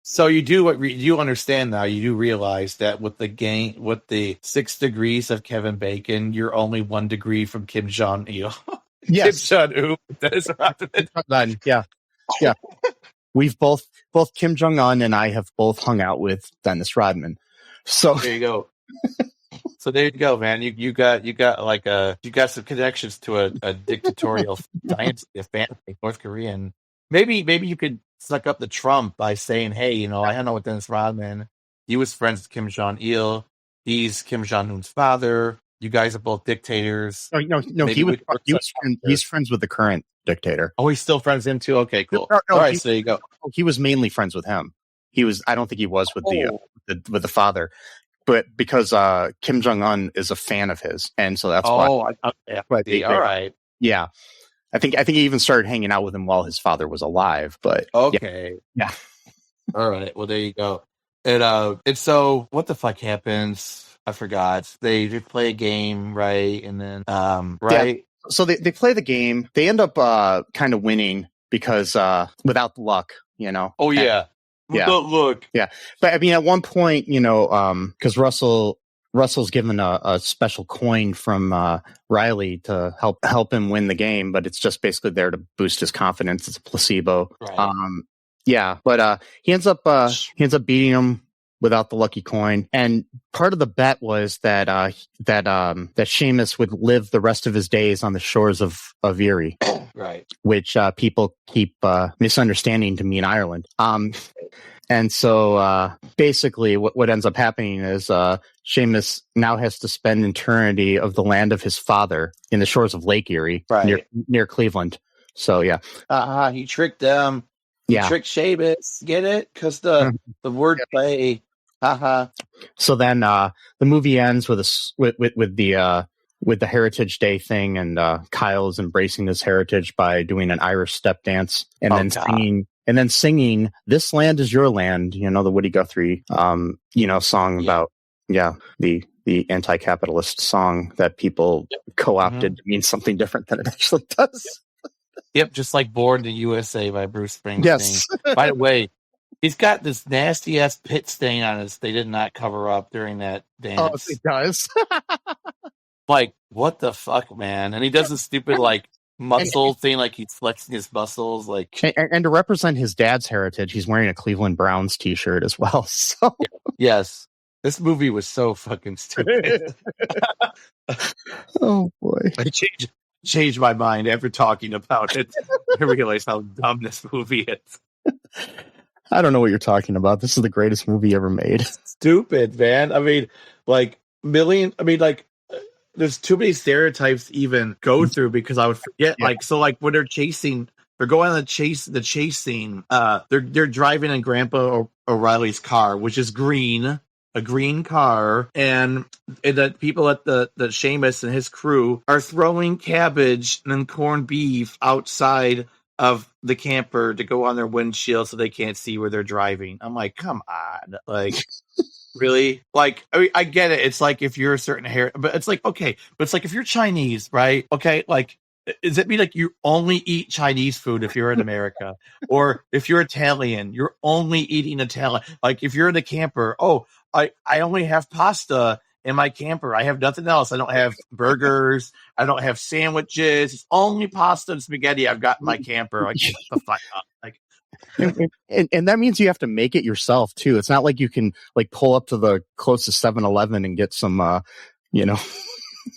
So you do you understand now, you do realize that with the 6 degrees of Kevin Bacon, you're only 1 degree from Kim Jong-il. Yes. Kim Jong-un. That is right. Yeah. We've both Kim Jong-un and I have both hung out with Dennis Rodman. So there you go. So there you go, man. You got some connections to a dictatorial dynasty, a family, North Korean. Maybe you could suck up the Trump by saying, hey, I hung out with Dennis Rodman. He was friends with Kim Jong-il. He's Kim Jong-un's father. You guys are both dictators. No. He's friends with the current dictator. Oh, he's still friends with him too. Okay, cool. No, all right, so there you go. He was mainly friends with him. I don't think he was with with the father, but because Kim Jong-un is a fan of his, and so that's why. All right. Yeah, I think he even started hanging out with him while his father was alive. But okay, yeah. All right. Well, there you go. And so what the fuck happens? I forgot. They play a game, right? And then right. Yeah. So they play the game. They end up kind of winning because without luck, Oh yeah. Without luck. Yeah. But I mean, at one point, because Russell's given a special coin from Reilly to help him win the game, but it's just basically there to boost his confidence. It's a placebo. Right. Yeah, but he ends up beating him without the lucky coin. And part of the bet was that Seamus would live the rest of his days on the shores of Erie, right? Which people keep misunderstanding to mean Ireland. And so basically what ends up happening is Seamus now has to spend eternity of the land of his father in the shores of Lake Erie, right. near Cleveland. So yeah. He tricked them. He tricked Seamus. Get it? Because the wordplay. Haha. So then the movie ends with the Heritage Day thing, and Kyle's embracing his heritage by doing an Irish step dance, and singing "This Land Is Your Land." The Woody Guthrie song about the anti-capitalist song that people co-opted to mean something different than it actually does. Yep, just like "Born in the USA" by Bruce Springsteen. Yes. By the way, he's got this nasty ass pit stain on his. They did not cover up during that dance. Oh, it does. Like, what the fuck, man? And he does this stupid muscle thing, like he's flexing his muscles, and to represent his dad's heritage, he's wearing a Cleveland Browns t-shirt as well. So yes, this movie was so fucking stupid. Oh boy, I changed my mind after talking about it. I realized how dumb this movie is. I don't know what you're talking about. This is the greatest movie ever made. Stupid, man. I mean, there's too many stereotypes to even go through because I would forget. When they're going on the chase scene. They're driving in Grandpa O'Reilly's car, which is green. A green car, and the people at the Seamus and his crew are throwing cabbage and corned beef outside of the camper to go on their windshield so they can't see where they're driving. I'm like, come on, really? I get it. It's like if you're a certain hair, but it's like okay, but it's like if you're Chinese, right? Okay, does it mean you only eat Chinese food if you're in America, or if you're Italian, you're only eating Italian? If you're in a camper, I only have pasta in my camper. I have nothing else. I don't have burgers. I don't have sandwiches. It's only pasta and spaghetti I've got in my camper. Shut the fuck up. And that means you have to make it yourself too. It's not like you can pull up to the closest 7-Eleven and get some,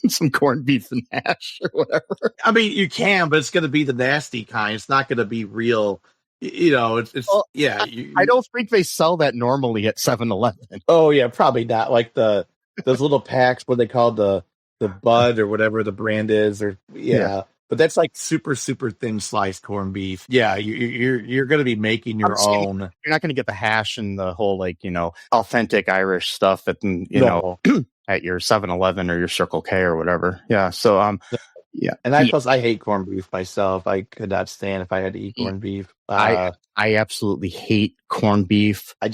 some corned beef and hash or whatever. I mean, you can, but it's going to be the nasty kind. It's not going to be real. I don't think they sell that normally at 7-Eleven. Oh yeah, probably not. Those little packs, what they call the Bud or whatever the brand is, but that's super super thin sliced corned beef. Yeah, you're going to be making your own. You're not going to get the hash and the whole authentic Irish stuff at at your 7-Eleven or your Circle K or whatever. Yeah, so yeah, and I hate corned beef myself. I could not stand if I had to eat corned beef. I absolutely hate corned beef. And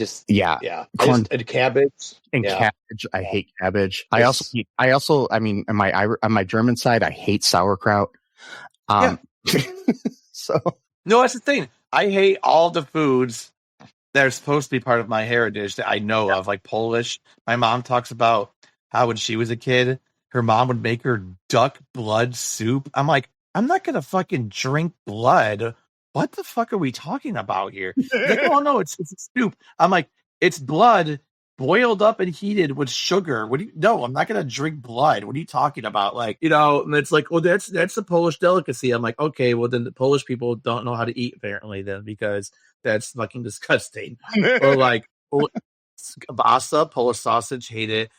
cabbage and cabbage. I hate cabbage. Yes. I mean, on my German side, I hate sauerkraut. So no, that's the thing. I hate all the foods that are supposed to be part of my heritage that I know of, like Polish. My mom talks about how when she was a kid, her mom would make her duck blood soup. I'm like, I'm not going to fucking drink blood. What the fuck are we talking about here? Like, oh, no, it's soup. I'm like, it's blood boiled up and heated with sugar. No, I'm not going to drink blood. What are you talking about? And it's like, well, that's a Polish delicacy. I'm like, okay, well, then the Polish people don't know how to eat, apparently, then, because that's fucking disgusting. Or kielbasa, Polish sausage, hate it.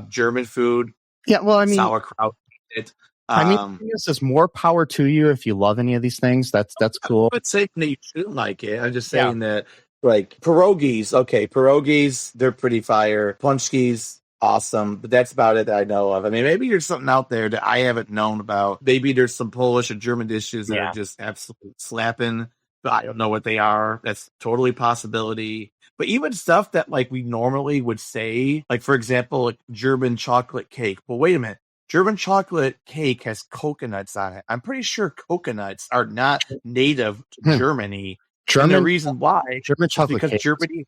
German food, Yeah, well, I mean, sauerkraut. This is more power to you if you love any of these things. That's cool. I'm not saying that you shouldn't like it. I'm just saying that, like, pierogies. Okay, pierogies, they're pretty fire. Punchkis, awesome. But that's about it that I know of. I mean, maybe there's something out there that I haven't known about. Maybe there's some Polish or German dishes that are just absolutely slapping, but I don't know what they are. That's totally a possibility. But even stuff that, like, we normally would say, like, for example, like German chocolate cake. Well, wait a minute. German chocolate cake has coconuts on it. I'm pretty sure coconuts are not native to Germany. And the reason why German chocolate because cake. Germany.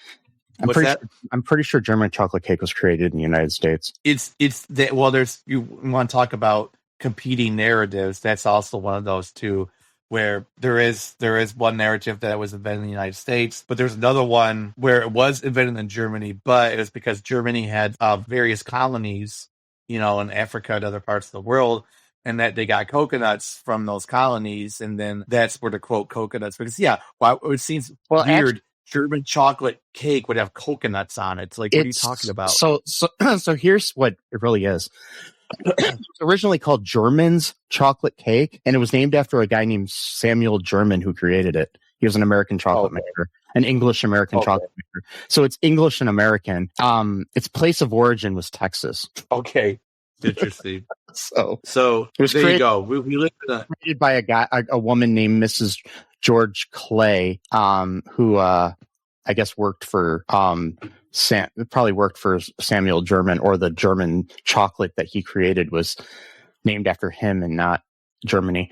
I'm pretty sure German chocolate cake was created in the United States. It's that. Well, you want to talk about competing narratives. That's also one of those too, where there is one narrative that it was invented in the United States, but there's another one where it was invented in Germany, but it was because Germany had various colonies, in Africa and other parts of the world, and that they got coconuts from those colonies, and then that's where the quote coconuts, because it seems weird. Actually, German chocolate cake would have coconuts on it. It's like, what are you talking about? So here's what it really is. It was originally called German's chocolate cake, and it was named after a guy named Samuel German who created it. He was an American chocolate maker, an English-American chocolate maker. So it's English and American. Its place of origin was Texas. Okay. Interesting. So it was there you go. We lived created by a woman named Mrs. George Clay, who I guess worked for probably worked for Samuel German, or the German chocolate that he created was named after him and not Germany.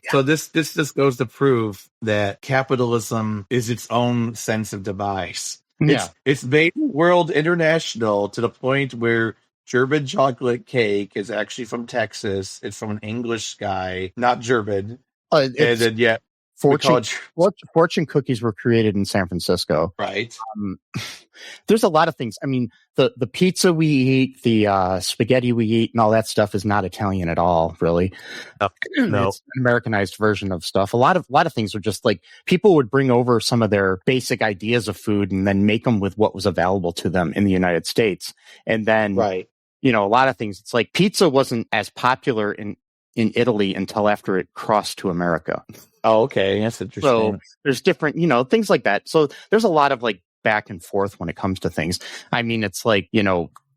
So this just goes to prove that capitalism is its own sense of demise. Yeah. It's made the world international to the point where German chocolate cake is actually from Texas. It's from an English guy, not German. And then Fortune cookies were created in San Francisco. Right. There's a lot of things. I mean, the pizza we eat, the spaghetti we eat, and all that stuff is not Italian at all, really. No. It's an Americanized version of stuff. A lot of things are just like people would bring over some of their basic ideas of food and then make them with what was available to them in the United States. And then, a lot of things. It's like pizza wasn't as popular in Italy until after it crossed to America. Oh, okay. That's interesting. So there's different, things like that. So there's a lot of like back and forth when it comes to things. I mean, it's like,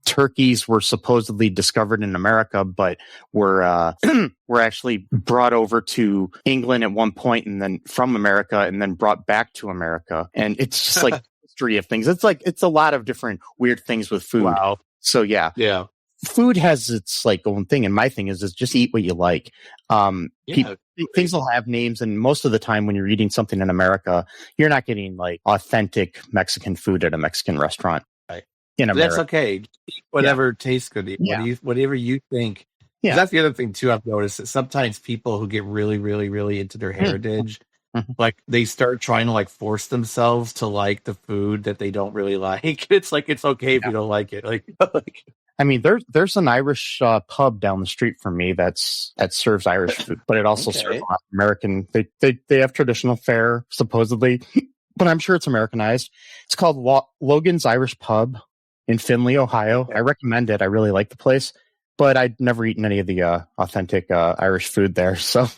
turkeys were supposedly discovered in America, but were actually brought over to England at one point, and then from America, and then brought back to America. And it's just like history of things. It's a lot of different weird things with food. Wow. So yeah. Food has its like own thing, and my thing is just eat what you like. Things will have names, and most of the time when you're eating something in America, you're not getting like authentic Mexican food at a Mexican restaurant. Right. In America. That's okay. Eat whatever tastes good. Whatever you think. Yeah. That's the other thing too. I've noticed that sometimes people who get really, really, really into their heritage, like they start trying to like force themselves to like the food that they don't really like. It's like it's okay if you don't like it. Like I mean, there's an Irish pub down the street from me that serves Irish food, but it also serves American. They have traditional fare supposedly, but I'm sure it's Americanized. It's called Logan's Irish Pub in Findlay, Ohio. I recommend it. I really like the place, but I'd never eaten any of the authentic Irish food there. So,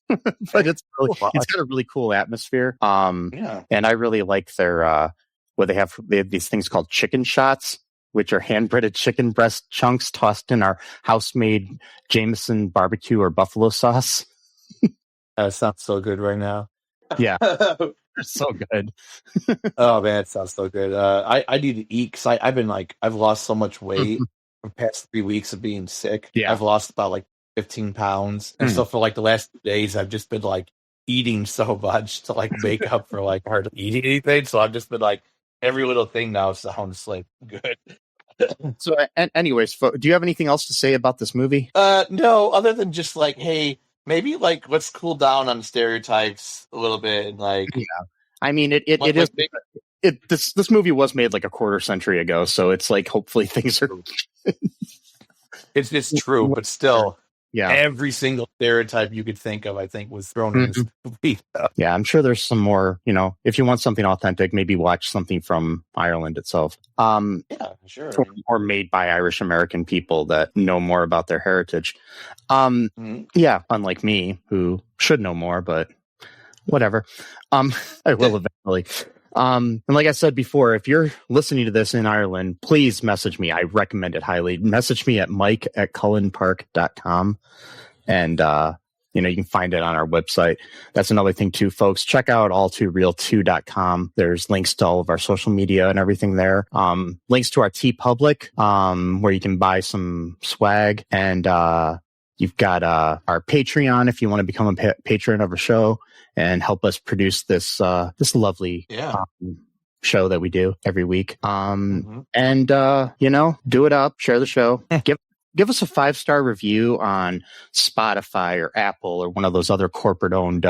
but it's got a really cool atmosphere. And I really like their they have these things called chicken shots, which are hand-breaded chicken breast chunks tossed in our house-made Jameson barbecue or buffalo sauce. That sounds so good right now. Yeah, they're so good. Oh man, it sounds so good. I need to eat because I've lost so much weight for the past 3 weeks of being sick. Yeah. I've lost about like 15 pounds, and so for like the last 2 days, I've just been like eating so much to like make up for like hardly eating anything. So I've just been like every little thing now sounds like good. So, anyways, do you have anything else to say about this movie? No, other than just like, hey, maybe like let's cool down on stereotypes a little bit, and like, I mean, this movie was made like a quarter century ago, so it's like hopefully things are. It's true, but still, Yeah. Every single stereotype you could think of, I think, was thrown in this movie. Yeah, I'm sure there's some more, if you want something authentic, maybe watch something from Ireland itself. Yeah, sure. Or made by Irish American people that know more about their heritage. Yeah, unlike me, who should know more, but whatever. I will eventually. And like I said before, if you're listening to this in Ireland, please message me. I recommend it highly. Message me at mike@cullenpark.com. And, you can find it on our website. That's another thing too, folks. Check out all2real2.com. There's links to all of our social media and everything there. Links to our TeePublic, where you can buy some swag. And, you've got, our Patreon if you want to become a patron of our show and help us produce this lovely, show that we do every week. And, do it up, share the show, give us a 5-star review on Spotify or Apple or one of those other corporate-owned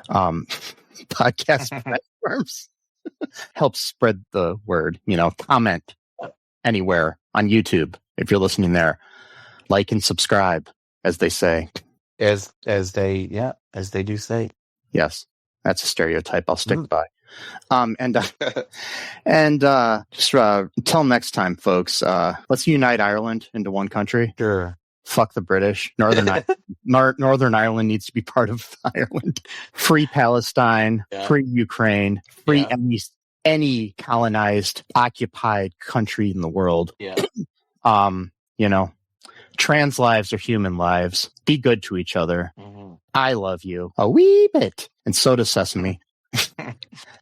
podcast platforms. Help spread the word. Comment anywhere on YouTube if you're listening there. Like and subscribe, as they say. As they do say. Yes, that's a stereotype I'll stick by. Just until next time, folks, let's unite Ireland into one country. Sure. Fuck the British. Northern Ireland needs to be part of Ireland. Free Palestine, free Ukraine, free any colonized, occupied country in the world. Yeah. Trans lives are human lives. Be good to each other. I love you a wee bit. And so does Sesame.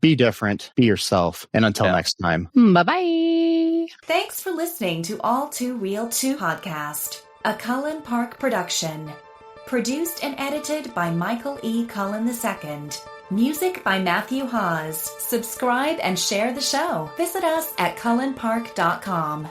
Be different. Be yourself. And until next time, bye-bye. Thanks for listening to All Too Real 2 podcast, a Cullen Park production. Produced and edited by Michael E. Cullen II. Music by Matthew Hawes. Subscribe and share the show. Visit us at cullenpark.com.